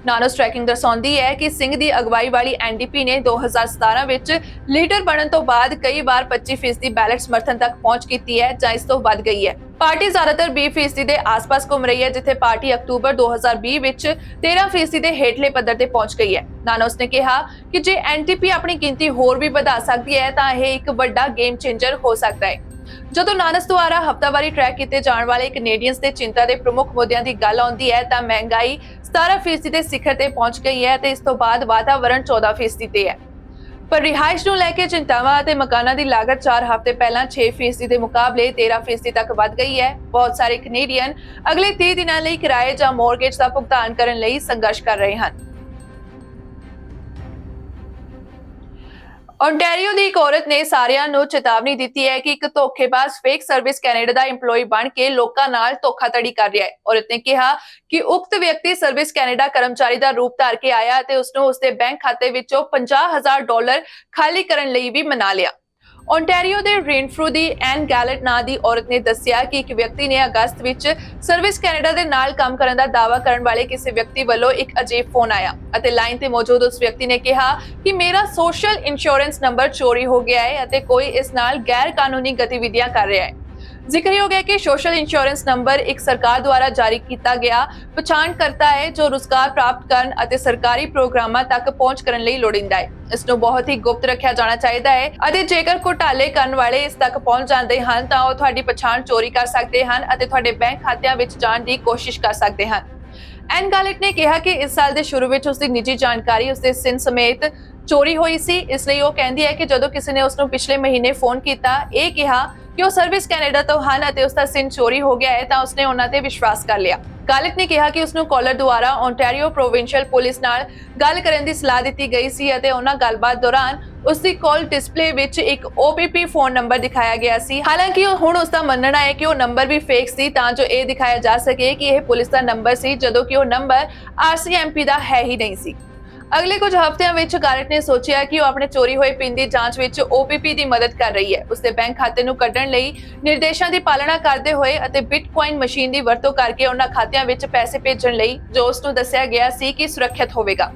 ਨਾਨੋਸ ਟਰੈਕਿੰਗ ਦਰਸਾਉਂਦੀ ਹੈ ਕਿ ਸਿੰਘ ਦੀ ਅਗਵਾਈ ਵਾਲੀ ਐਨਡੀਪੀ ਨੇ 2017 ਵਿੱਚ ਲੀਡਰ ਬਣਨ ਤੋਂ ਬਾਅਦ ਕਈ ਵਾਰ 25% ਦੀ ਬੈਲਟ ਸਮਰਥਨ ਤੱਕ ਪਹੁੰਚ ਕੀਤੀ ਹੈ ਜਾਂ ਇਸ ਤੋਂ ਵੱਧ ਗਈ ਹੈ। ਪਾਰਟੀ ਜ਼ਿਆਦਾਤਰ 20% ਦੇ ਆਸ-ਪਾਸ ਘੁੰਮ ਰਹੀ ਹੈ, ਜਿੱਥੇ ਪਾਰਟੀ ਅਕਤੂਬਰ 2020 ਵਿੱਚ 13% ਦੇ ਹੇਠਲੇ ਪੱਧਰ ਤੇ ਪਹੁੰਚ ਗਈ ਹੈ। ਨਾਨੋਸ ਨੇ ਕਿਹਾ ਕਿ ਜੇ ਐਨਡੀਪੀ ਆਪਣੀ ਗਿਣਤੀ ਹੋਰ ਵੀ ਵਧਾ ਸਕਦੀ ਹੈ ਤਾਂ ਇਹ ਇੱਕ ਵੱਡਾ ਗੇਮ ਚੇਂਜਰ ਹੋ ਸਕਦਾ ਹੈ। ਜਦੋਂ ਨਾਨਸ ਦੁਆਰਾ ਹਫ਼ਤਾਵਾਰੀ ਟਰੈਕ ਕੀਤੇ ਜਾਣ ਵਾਲੇ ਕੈਨੇਡੀਅਨਸ ਦੇ ਚਿੰਤਾ ਦੇ ਪ੍ਰਮੁੱਖ ਮੁੱਦਿਆਂ ਦੀ ਗੱਲ ਆਉਂਦੀ ਹੈ ਤਾਂ ਮਹਿੰਗਾਈ 17% ਦੇ ਸਿਖਰ ਤੇ ਪਹੁੰਚ ਗਈ ਹੈ ਤੇ ਇਸ ਤੋਂ ਬਾਅਦ ਵਾਤਾਵਰਣ 14% ਤੇ ਹੈ। ਪਰ ਰਿਹਾਇਸ਼ ਨੂੰ ਲੈ ਕੇ ਚਿੰਤਾਵਾਂ ਅਤੇ ਮਕਾਨਾਂ ਦੀ ਲਾਗਤ 4 ਹਫ਼ਤੇ ਪਹਿਲਾਂ 6% ਦੇ ਮੁਕਾਬਲੇ 13% ਤੱਕ ਵੱਧ ਗਈ ਹੈ। ਬਹੁਤ ਸਾਰੇ ਕੈਨੇਡੀਅਨ ਅਗਲੇ 30 ਦਿਨਾਂ ਲਈ ਕਿਰਾਏ ਜਾਂ ਮੌਰਗੇਜ ਦਾ ਭੁਗਤਾਨ ਕਰਨ ਲਈ ਸੰਘਰਸ਼ ਕਰ ਰਹੇ ਹਨ। ਓਨਟਾਰੀਓ ਦੀ ਇੱਕ ਔਰਤ ਨੇ ਸਾਰਿਆਂ ਨੂੰ ਚੇਤਾਵਨੀ ਦਿੱਤੀ ਹੈ ਕਿ ਇੱਕ ਧੋਖੇਬਾਜ਼ ਫੇਕ ਸਰਵਿਸ ਕੈਨੇਡਾ ਦਾ EMPLOYEE ਬਣ ਕੇ ਲੋਕਾਂ ਨਾਲ ਧੋਖਾਧੜੀ ਕਰ ਰਿਹਾ ਹੈ। ਔਰਤ ਨੇ ਕਿਹਾ ਕਿ ਉਕਤ ਵਿਅਕਤੀ ਸਰਵਿਸ ਕੈਨੇਡਾ ਕਰਮਚਾਰੀ ਦਾ ਰੂਪ ਧਾਰ ਕੇ ਆਇਆ ਅਤੇ ਉਸਨੂੰ ਉਸਦੇ ਬੈਂਕ ਖਾਤੇ ਵਿੱਚੋਂ $50,000 ਖਾਲੀ ਕਰਨ ਲਈ ਵੀ ਮਨਾ ਲਿਆ। ਓਨਟਾਰੀਓ ਦੇ ਰੇਨਫਰੂ ਦੀ ਐਨ ਗੈਲਟ ਨਾਂ ਦੀ ਔਰਤ ਨੇ ਦੱਸਿਆ ਕਿ ਇੱਕ ਵਿਅਕਤੀ ਨੇ ਅਗਸਤ ਵਿੱਚ ਸਰਵਿਸ ਕੈਨੇਡਾ ਦੇ ਨਾਲ ਕੰਮ ਕਰਨ ਦਾ ਦਾਅਵਾ ਕਰਨ ਵਾਲੇ ਕਿਸੇ ਵਿਅਕਤੀ ਵੱਲੋਂ ਇੱਕ ਅਜੀਬ ਫੋਨ ਆਇਆ ਅਤੇ ਲਾਈਨ ਤੇ ਮੌਜੂਦ ਉਸ ਵਿਅਕਤੀ ਨੇ ਕਿਹਾ ਕਿ ਮੇਰਾ ਸੋਸ਼ਲ ਇੰਸ਼ੋਰੈਂਸ ਨੰਬਰ ਚੋਰੀ ਹੋ ਗਿਆ ਹੈ ਅਤੇ ਕੋਈ ਇਸ ਨਾਲ ਗੈਰ ਕਾਨੂੰਨੀ ਗਤੀਵਿਧੀਆਂ ਕਰ ਰਿਹਾ ਹੈ। ਜ਼ਿਕਰਯੋਗ ਹੈ ਕਿ ਸੋਸ਼ਲ ਇੰਸ਼ੋਰੈਂਸ ਨੰਬਰ ਇੱਕ ਸਰਕਾਰ ਦੁਆਰਾ ਜਾਰੀ ਕੀਤਾ ਗਿਆ ਪਛਾਣ ਕਰਤਾ ਹੈ ਜੋ ਰੁਜ਼ਗਾਰ ਪ੍ਰਾਪਤ ਕਰਨ ਅਤੇ ਸਰਕਾਰੀ ਪ੍ਰੋਗਰਾਮਾਂ ਤੱਕ ਪਹੁੰਚ ਕਰਨ ਲਈ ਲੋੜੀਂਦਾ ਹੈ। ਇਸ ਨੂੰ ਬਹੁਤ ਹੀ ਗੁਪਤ ਰੱਖਿਆ ਜਾਣਾ ਚਾਹੀਦਾ ਹੈ ਅਤੇ ਜੇਕਰ ਘੁਟਾਲੇ ਕਰਨ ਵਾਲੇ ਇਸ ਤੱਕ ਪਹੁੰਚ ਜਾਂਦੇ ਹਨ ਤਾਂ ਉਹ ਤੁਹਾਡੀ ਪਛਾਣ ਚੋਰੀ ਕਰ ਸਕਦੇ ਹਨ ਅਤੇ ਤੁਹਾਡੇ ਬੈਂਕ ਖਾਤਿਆਂ ਵਿੱਚ ਜਾਣ ਦੀ ਕੋਸ਼ਿਸ਼ ਕਰ ਸਕਦੇ ਹਨ। ਐਨ ਗੈਲਟ ਨੇ ਕਿਹਾ ਕਿ ਇਸ ਸਾਲ ਦੇ ਸ਼ੁਰੂ ਵਿੱਚ ਉਸਦੀ ਨਿੱਜੀ ਜਾਣਕਾਰੀ ਉਸਦੇ ਸਿਨ ਸਮੇਤ ਚੋਰੀ ਹੋਈ ਸੀ। ਇਸ ਲਈ ਉਹ ਕਹਿੰਦੀ ਹੈ ਕਿ ਜਦੋਂ ਕਿਸੇ ਨੇ ਉਸਨੂੰ ਪਿਛਲੇ ਮਹੀਨੇ ਫੋਨ ਕੀਤਾ ਇਹ ਕਿਹਾ ਕਿ ਉਹ ਸਰਵਿਸ ਕੈਨੇਡਾ ਤੋਂ ਹਨ ਅਤੇ ਉਸਦਾ ਸਿਨ ਚੋਰੀ ਹੋ ਗਿਆ ਹੈ ਤਾਂ ਉਸਨੇ ਉਹਨਾਂ ਤੇ ਵਿਸ਼ਵਾਸ ਕਰ ਲਿਆ। ਗਾਲਟ ਨੇ ਕਿਹਾ ਕਿ ਉਸ ਨੂੰ ਕਾਲਰ ਦੁਆਰਾ ਓਨਟਾਰੀਓ ਪ੍ਰੋਵਿੰਸ਼ੀਅਲ ਪੁਲਿਸ ਨਾਲ ਗੱਲ ਕਰਨ ਦੀ ਸਲਾਹ ਦਿੱਤੀ ਗਈ ਸੀ ਅਤੇ ਉਹਨਾਂ ਗੱਲਬਾਤ ਦੌਰਾਨ ਉਸ ਦੀ ਕਾਲ ਡਿਸਪਲੇ ਵਿੱਚ ਇੱਕ OPP ਫੋਨ ਨੰਬਰ ਦਿਖਾਇਆ ਗਿਆ ਸੀ। ਹਾਲਾਂਕਿ ਹੁਣ ਉਸ ਦਾ ਮੰਨਣਾ ਹੈ ਕਿ ਉਹ ਨੰਬਰ ਵੀ ਫੇਕ ਸੀ ਤਾਂ ਜੋ ਇਹ ਦਿਖਾਇਆ ਜਾ ਸਕੇ ਕਿ ਇਹ ਪੁਲਿਸ ਦਾ ਨੰਬਰ ਸੀ, ਜਦੋਂ ਕਿ ਉਹ ਨੰਬਰ RCMP ਦਾ ਹੈ ਹੀ ਨਹੀਂ ਸੀ। ਅਗਲੇ ਕੁਝ ਹਫ਼ਤਿਆਂ ਵਿੱਚ ਗਾਲਟ ਨੇ ਸੋਚਿਆ ਕਿ ਉਹ ਆਪਣੇ ਚੋਰੀ ਹੋਏ ਪਿੰਨ ਦੀ ਜਾਂਚ ਵਿੱਚ OPP ਦੀ ਮਦਦ ਕਰ ਰਹੀ ਹੈ। ਉਸਦੇ ਬੈਂਕ ਖਾਤੇ ਨੂੰ ਕੱਢਣ ਲਈ ਨਿਰਦੇਸ਼ਾਂ ਦੀ ਪਾਲਣਾ ਕਰਦੇ ਹੋਏ ਅਤੇ ਬਿਟਕੋਇਨ ਮਸ਼ੀਨ ਦੀ ਵਰਤੋਂ ਕਰਕੇ ਉਹਨਾਂ ਖਾਤਿਆਂ ਵਿੱਚ ਪੈਸੇ ਭੇਜਣ ਲਈ ਜੋ ਉਸ ਨੂੰ ਦੱਸਿਆ ਗਿਆ ਸੀ ਕਿ ਸੁਰੱਖਿਅਤ ਹੋਵੇਗਾ।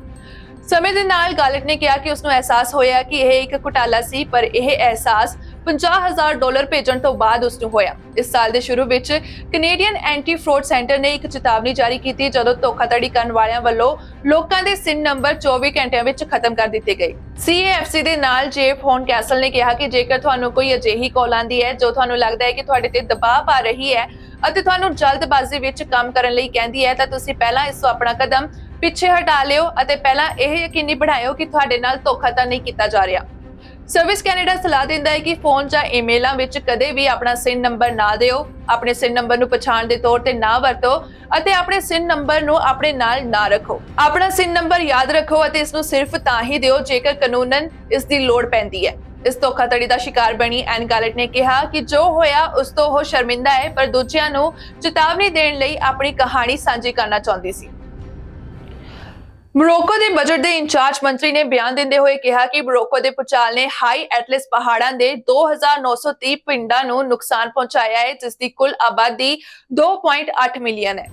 ਸਮੇਂ ਦੇ ਨਾਲ ਗਾਲਟ ਨੇ ਕਿਹਾ ਕਿ ਉਸ ਨੂੰ ਅਹਿਸਾਸ ਹੋਇਆ ਕਿ ਇਹ ਇੱਕ ਘੁਟਾਲਾ ਸੀ, ਪਰ ਇਹ ਅਹਿਸਾਸ $50,000 ਭੇਜਣ ਤੋਂ ਬਾਅਦ ਉਸ ਨੂੰ ਹੋਇਆ। ਇਸ ਸਾਲ ਦੇ ਸ਼ੁਰੂ ਵਿੱਚ ਕੈਨੇਡੀਅਨ ਐਂਟੀ ਫਰਾਡ ਸੈਂਟਰ ਨੇ ਇੱਕ ਚੇਤਾਵਨੀ ਜਾਰੀ ਕੀਤੀ ਜਦੋਂ ਧੋਖਾਧੜੀ ਕਰਨ ਵਾਲਿਆਂ ਵੱਲੋਂ ਲੋਕਾਂ ਦੇ SIN ਨੰਬਰ 24 ਘੰਟਿਆਂ ਵਿੱਚ ਖਤਮ ਕਰ ਦਿੱਤੇ ਗਏ। CAFC ਦੇ ਨਾਲ ਜੇਫ ਹੌਨ ਕੈਸਲ ਨੇ ਕਿਹਾ ਕਿ ਜੇਕਰ ਤੁਹਾਨੂੰ ਕੋਈ ਅਜਿਹੀ ਕਾਲ ਆਉਂਦੀ ਹੈ ਜੋ ਤੁਹਾਨੂੰ ਲੱਗਦਾ ਹੈ ਕਿ ਤੁਹਾਡੇ ਤੇ ਦਬਾਅ ਪਾ ਰਹੀ ਹੈ ਅਤੇ ਤੁਹਾਨੂੰ ਜਲਦਬਾਜ਼ੀ ਵਿੱਚ ਕੰਮ ਕਰਨ ਲਈ ਕਹਿੰਦੀ ਹੈ ਤਾਂ ਤੁਸੀਂ ਪਹਿਲਾਂ ਇਸ ਤੋਂ ਆਪਣਾ ਕਦਮ ਪਿੱਛੇ ਹਟਾ ਲਿਓ ਅਤੇ ਪਹਿਲਾਂ ਇਹ ਯਕੀਨੀ ਬਣਾਇਓ ਕਿ ਤੁਹਾਡੇ ਨਾਲ ਧੋਖਾ ਤਾਂ ਨਹੀਂ ਕੀਤਾ ਜਾ ਰਿਹਾ। ਸਰਵਿਸ ਕੈਨੇਡਾ ਸਲਾਹ ਦਿੰਦਾ ਹੈ ਕਿ ਫੋਨ ਜਾਂ ਈਮੇਲਾਂ ਵਿੱਚ ਕਦੇ ਵੀ ਆਪਣਾ SIN ਨੰਬਰ ਨਾ ਦਿਓ, ਆਪਣੇ SIN ਨੰਬਰ ਨੂੰ ਪਛਾਣ ਦੇ ਤੌਰ ਤੇ ਨਾ ਵਰਤੋ ਅਤੇ ਆਪਣੇ SIN ਨੰਬਰ ਨੂੰ ਆਪਣੇ ਨਾਲ ਨਾ ਰੱਖੋ। ਆਪਣਾ SIN ਨੰਬਰ ਯਾਦ ਰੱਖੋ ਅਤੇ ਇਸ ਨੂੰ ਸਿਰਫ ਤਾਂ ਹੀ ਦਿਓ ਜੇਕਰ ਕਾਨੂੰਨਨ ਇਸ ਦੀ ਲੋੜ ਪੈਂਦੀ ਹੈ। ਇਸ ਧੋਖਾਧੜੀ ਦਾ ਸ਼ਿਕਾਰ ਬਣੀ ਐਨ ਗਾਲਟ ਨੇ ਕਿਹਾ ਕਿ ਜੋ ਹੋਇਆ ਉਸ ਤੋਂ ਉਹ ਸ਼ਰਮਿੰਦਾ ਹੈ, ਪਰ ਦੂਜਿਆਂ ਨੂੰ ਚੇਤਾਵਨੀ ਦੇਣ ਲਈ ਆਪਣੀ ਕਹਾਣੀ ਸਾਂਝੀ ਕਰਨਾ ਚਾਹੁੰਦੀ ਸੀ। ਮੋਰੋਕੋ ਦੇ ਬਜਟ ਦੇ ਇੰਚਾਰਜ ਮੰਤਰੀ ਨੇ ਬਿਆਨ ਦਿੰਦੇ ਹੋਏ ਕਿਹਾ ਕਿ ਮੋਰੋਕੋ ਦੇ ਭੂਚਾਲ ਨੇ ਹਾਈ ਐਟਲਸ ਪਹਾੜਾਂ ਦੇ 2930 ਪਿੰਡਾਂ ਨੂੰ ਨੁਕਸਾਨ ਪਹੁੰਚਾਇਆ ਹੈ, ਜਿਸ ਦੀ ਕੁੱਲ ਆਬਾਦੀ 2.8 ਮਿਲੀਅਨ ਹੈ।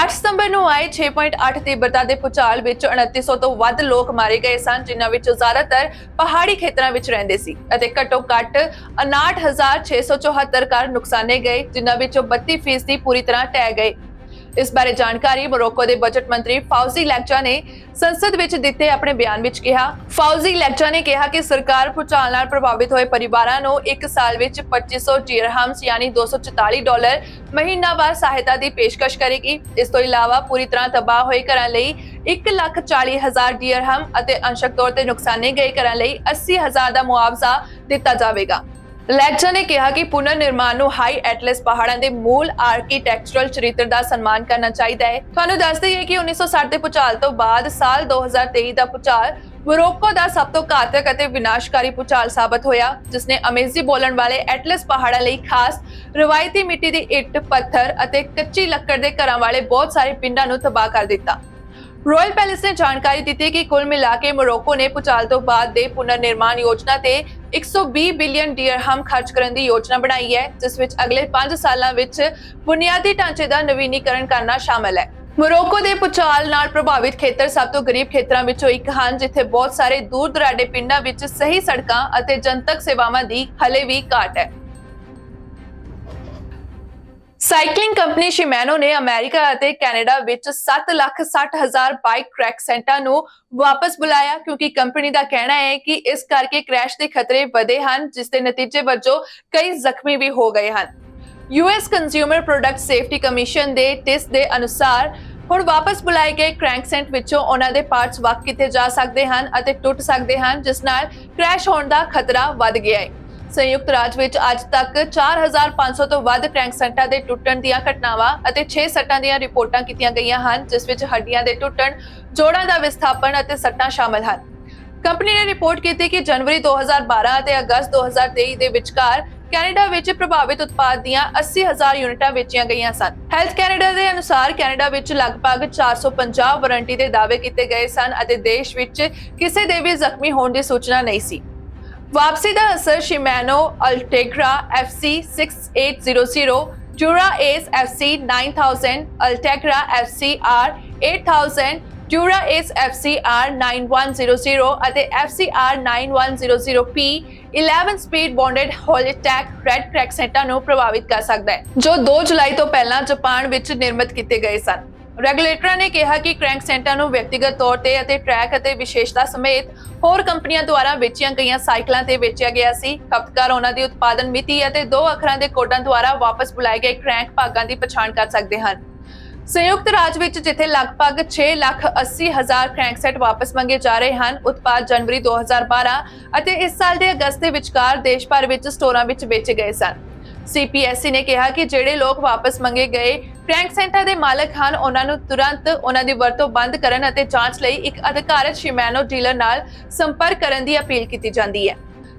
8 ਸਤੰਬਰ ਨੂੰ ਆਏ 6.8 ਤੀਬਰਤਾ ਦੇ ਭੂਚਾਲ ਵਿੱਚ 2900 ਤੋਂ ਵੱਧ ਲੋਕ ਮਾਰੇ ਗਏ ਸਨ, ਜਿਨ੍ਹਾਂ ਵਿੱਚੋਂ ਜ਼ਿਆਦਾਤਰ ਪਹਾੜੀ ਖੇਤਰਾਂ ਵਿੱਚ ਰਹਿੰਦੇ ਸੀ ਅਤੇ ਘੱਟੋ-ਘੱਟ 59,674 ਘਰ ਨੁਕਸਾਨੇ ਗਏ, ਜਿਨ੍ਹਾਂ ਵਿੱਚੋਂ 32% ਪੂਰੀ ਤਰ੍ਹਾਂ ਢਹਿ ਗਏ। ਇਸ ਬਾਰੇ ਜਾਣਕਾਰੀ ਮੋਰੋਕੋ ਦੇ ਬਜਟ ਮੰਤਰੀ ਫਾਊਜ਼ੀ ਲੈਕਜਾ ਨੇ ਸੰਸਦ ਵਿੱਚ ਦਿੱਤੇ ਆਪਣੇ ਬਿਆਨ ਵਿੱਚ ਕਿਹਾ। ਫਾਊਜ਼ੀ ਲੈਕਜਾ ਨੇ ਕਿਹਾ ਕਿ ਸਰਕਾਰ ਭੂਚਾਲ ਨਾਲ ਪ੍ਰਭਾਵਿਤ ਹੋਏ ਪਰਿਵਾਰਾਂ ਨੂੰ ਇੱਕ ਸਾਲ ਵਿੱਚ 2500 ਦਿਰਹਮਸ ਯਾਨੀ $244 ਮਹੀਨਾਵਾਰ ਸਹਾਇਤਾ ਦੀ ਪੇਸ਼ਕਸ਼ ਕਰੇਗੀ। ਇਸ ਤੋਂ ਇਲਾਵਾ ਪੂਰੀ ਤਰ੍ਹਾਂ ਤਬਾਹ ਹੋਏ ਘਰਾਂ ਲਈ 1,40,000 ਦਿਰਹਮ ਅਤੇ ਅੰਸ਼ਕ ਤੌਰ ਤੇ ਨੁਕਸਾਨੇ ਗਏ ਘਰਾਂ ਲਈ 80,000 ਦਾ ਮੁਆਵਜ਼ਾ ਦਿੱਤਾ ਜਾਵੇਗਾ। ਲੈਕਜਾ ਨੇ ਕਿਹਾ ਕਿ ਪੁਨਰ ਨਿਰਮਾਣ ਨੂੰ ਹਾਈ ਐਟਲਸ ਪਹਾੜਾਂ ਦੇ ਮੂਲ ਆਰਕੀਟੈਕਚਰਲ ਚਰਿੱਤਰ ਦਾ ਸਨਮਾਨ ਕਰਨਾ ਚਾਹੀਦਾ ਹੈ। ਤੁਹਾਨੂੰ ਦੱਸ ਦਈਏ ਕਿ 1960 ਦੇ ਭੂਚਾਲ ਤੋਂ ਬਾਅਦ ਸਾਲ 2023 ਦਾ ਭੂਚਾਲ ਮੋਰੋਕੋ ਦਾ ਸਭ ਤੋਂ ਘਾਤਕ ਅਤੇ ਵਿਨਾਸ਼ਕਾਰੀ ਭੂਚਾਲ ਸਾਬਤ ਹੋਇਆ, ਜਿਸ ਨੇ ਅਮੇਜ਼ੀ ਬੋਲਣ ਵਾਲੇ ਐਟਲਸ ਪਹਾੜਾਂ ਲਈ ਖਾਸ ਰਵਾਇਤੀ ਮਿੱਟੀ ਦੀ ਇੱਟ, ਪੱਥਰ ਅਤੇ ਕੱਚੀ ਲੱਕੜ ਦੇ ਘਰਾਂ ਵਾਲੇ ਬਹੁਤ ਸਾਰੇ ਪਿੰਡਾਂ ਨੂੰ ਤਬਾਹ ਕਰ ਦਿੱਤਾ। ਰਾਇਲ ਪੈਲੇਸ ਨੇ ਜਾਣਕਾਰੀ ਦਿੱਤੀ ਕਿ ਕੁੱਲ ਮਿਲਾ ਕੇ ਮੋਰੋਕੋ ਨੇ ਭੂਚਾਲ ਤੋਂ ਬਾਅਦ ਦੇ ਪੁਨਰ ਨਿਰਮਾਣ ਯੋਜਨਾ ਤੇ 120 ਬਿਲੀਅਨ ਦਿਰਹਮ ਖਰਚ ਕਰਨ ਦੀ ਯੋਜਨਾ ਬਣਾਈ ਹੈ, ਜਿਸ ਵਿੱਚ ਅਗਲੇ 5 ਸਾਲਾਂ ਵਿੱਚ ਬੁਨਿਆਦੀ ਢਾਂਚੇ ਦਾ ਨਵੀਨੀਕਰਨ ਕਰਨਾ ਸ਼ਾਮਲ ਹੈ। ਮੋਰੋਕੋ ਦੇ ਭੂਚਾਲ ਨਾਲ ਪ੍ਰਭਾਵਿਤ ਖੇਤਰ ਸਭ ਤੋਂ ਗਰੀਬ ਖੇਤਰਾਂ ਵਿੱਚੋਂ ਇੱਕ ਹਨ, ਜਿੱਥੇ ਬਹੁਤ ਸਾਰੇ ਦੂਰ ਦੁਰਾਡੇ ਪਿੰਡਾਂ ਵਿੱਚ ਸਹੀ ਸੜਕਾਂ ਅਤੇ ਜਨਤਕ ਸੇਵਾਵਾਂ ਦੀ ਹਲੇ ਵੀ ਘਾਟ ਹੈ। ਸਾਈਕਲਿੰਗ ਕੰਪਨੀ ਸ਼ਿਮੈਨੋ ਨੇ ਅਮਰੀਕਾ ਅਤੇ ਕੈਨੇਡਾ ਵਿੱਚ 7,60,000 ਬਾਈਕ ਕ੍ਰੈਕ ਸੈਂਟਾਂ ਨੂੰ ਵਾਪਸ ਬੁਲਾਇਆ, ਕਿਉਂਕਿ ਕੰਪਨੀ ਦਾ ਕਹਿਣਾ ਹੈ ਕਿ ਇਸ ਕਰਕੇ ਕ੍ਰੈਸ਼ ਦੇ ਖਤਰੇ ਵਧੇ ਹਨ, ਜਿਸ ਦੇ ਨਤੀਜੇ ਵਜੋਂ ਕਈ ਜ਼ਖਮੀ ਵੀ ਹੋ ਗਏ ਹਨ। US consumer product safety commission ਦੇ ਟਿਸ ਦੇ ਅਨੁਸਾਰ ਹੁਣ ਵਾਪਸ ਬੁਲਾਏ ਗਏ ਕ੍ਰੈਂਕਸੈਂਟ ਵਿੱਚੋਂ ਉਹਨਾਂ ਦੇ ਪਾਰਟਸ ਵੱਖ ਕੀਤੇ ਜਾ ਸਕਦੇ ਹਨ ਅਤੇ ਟੁੱਟ ਸਕਦੇ ਹਨ, ਜਿਸ ਨਾਲ ਕ੍ਰੈਸ਼ ਹੋਣ ਦਾ ਖਤਰਾ ਵੱਧ ਗਿਆ ਹੈ। ਸੰਯੁਕਤ ਰਾਜ ਵਿੱਚ ਅੱਜ ਤੱਕ 4,500 ਤੋਂ ਵੱਧ ਕ੍ਰੈਂਕਸੈਂਟਾਂ ਦੇ ਟੁੱਟਣ ਦੀਆਂ ਘਟਨਾਵਾਂ ਅਤੇ 6 ਸੱਟਾਂ ਦੀਆਂ ਰਿਪੋਰਟਾਂ ਕੀਤੀਆਂ ਗਈਆਂ ਹਨ, ਜਿਸ ਵਿੱਚ ਹੱਡੀਆਂ ਦੇ ਟੁੱਟਣ, ਜੋੜਾਂ ਦਾ ਵਿਸਥਾਪਨ ਅਤੇ ਸੱਟਾਂ ਸ਼ਾਮਲ ਹਨ। ਕੰਪਨੀ ਨੇ ਰਿਪੋਰਟ ਕੀਤੀ ਕਿ ਜਨਵਰੀ 2012 ਅਤੇ ਅਗਸਤ 2023 ਦੇ ਵਿਚਕਾਰ ਕੈਨੇਡਾ ਵਿੱਚ ਪ੍ਰਭਾਵਿਤ ਉਤਪਾਦ ਦੀਆਂ 80,000 ਯੂਨਿਟਾਂ ਵੇਚੀਆਂ ਗਈਆਂ ਸਨ। ਹੈਲਥ ਕੈਨੇਡਾ ਦੇ ਅਨੁਸਾਰ ਕੈਨੇਡਾ ਵਿੱਚ ਲਗਭਗ 450 ਵਾਰੰਟੀ ਦੇ ਦਾਅਵੇ ਕੀਤੇ ਗਏ ਸਨ ਅਤੇ ਦੇਸ਼ ਵਿੱਚ ਕਿਸੇ ਦੇ ਵੀ ਜ਼ਖਮੀ ਹੋਣ ਦੀ ਸੂਚਨਾ ਨਹੀਂ ਸੀ। ਵਾਪਸੀ ਦਾ ਅਸਰ ਸ਼ਿਮੈਨੋ ਅਲਟੈਗਰਾ FC 6800, ਡਿਊਰਾ ਏਸ FC 9000, ਅਲਟੈਗਰਾ FCR 8000, ਡਿਊਰਾ ਏਸ FCR 9100 ਅਤੇ FCR 9100P 11 ਸਪੀਡ ਬੌਂਡਡ ਹੋਲੀਟੈਕ ਰੈਡ ਕ੍ਰੈਕਸੈਂਟਾਂ ਨੂੰ ਪ੍ਰਭਾਵਿਤ ਕਰ ਸਕਦਾ ਹੈ, ਜੋ 2 ਜੁਲਾਈ ਤੋਂ ਪਹਿਲਾਂ ਜਾਪਾਨ ਵਿੱਚ ਨਿਰਮਿਤ ਕੀਤੇ ਗਏ ਸਨ। ਰੈਗੂਲੇਟਰਾਂ ਨੇ ਕਿਹਾ ਕਿ ਕ੍ਰੈਂਕਸੈਂਟਾਂ ਨੂੰ ਵਿਅਕਤੀਗਤ ਤੌਰ ਤੇ ਅਤੇ ਟਰੈਕ ਅਤੇ ਵਿਸ਼ੇਸ਼ਤਾ ਸਮੇਤ ਹੋਰ ਕੰਪਨੀਆਂ ਦੁਆਰਾ ਵੇਚੀਆਂ ਗਈਆਂ ਸਾਈਕਲਾਂ ਤੇ ਵੇਚਿਆ ਗਿਆ ਸੀ। ਖਪਤਕਾਰ ਉਹਨਾਂ ਦੀ ਉਤਪਾਦਨ ਮਿਤੀ ਅਤੇ 2 ਅੱਖਰਾਂ ਦੇ ਕੋਡਾਂ ਦੁਆਰਾ ਵਾਪਸ ਬੁਲਾਏ ਗਏ ਕ੍ਰੈਂਕ ਭਾਗਾਂ ਦੀ ਪਛਾਣ ਕਰ ਸਕਦੇ ਹਨ। ਸੰਯੁਕਤ ਰਾਜ ਵਿੱਚ ਜਿੱਥੇ ਲਗਭਗ 6,80,000 ਕ੍ਰੈਂਕਸੈਟ ਵਾਪਸ ਮੰਗੇ ਜਾ ਰਹੇ ਹਨ, ਉਤਪਾਦ ਜਨਵਰੀ 2012 ਅਤੇ ਇਸ ਸਾਲ ਦੇ ਅਗਸਤ ਦੇ ਵਿਚਕਾਰ ਦੇਸ਼ ਭਰ ਵਿੱਚ ਸਟੋਰਾਂ ਵਿੱਚ ਵੇਚੇ ਗਏ ਸਨ। CPSC ਨੇ ਕਿਹਾ ਕਿ ਜਿਹੜੇ ਲੋਕ ਵਾਪਸ ਮੰਗੇ ਗਏ ਪ੍ਰੈਂਕ ਸੈਂਟਾ ਦੇ ਮਾਲਕ ਹਨ ਉਹਨਾਂ ਨੂੰ ਤੁਰੰਤ ਉਹਨਾਂ ਦੀ ਵਰਤੋਂ ਬੰਦ ਕਰਨ ਅਤੇ ਜਾਂਚ ਲਈ ਇੱਕ ਅਧਿਕਾਰਤ ਸ਼ਿਮੈਨੋ ਡੀਲਰ ਨਾਲ ਸੰਪਰਕ ਕਰਨ ਦੀ ਅਪੀਲ ਕੀਤੀ ਜਾਂਦੀ ਹੈ।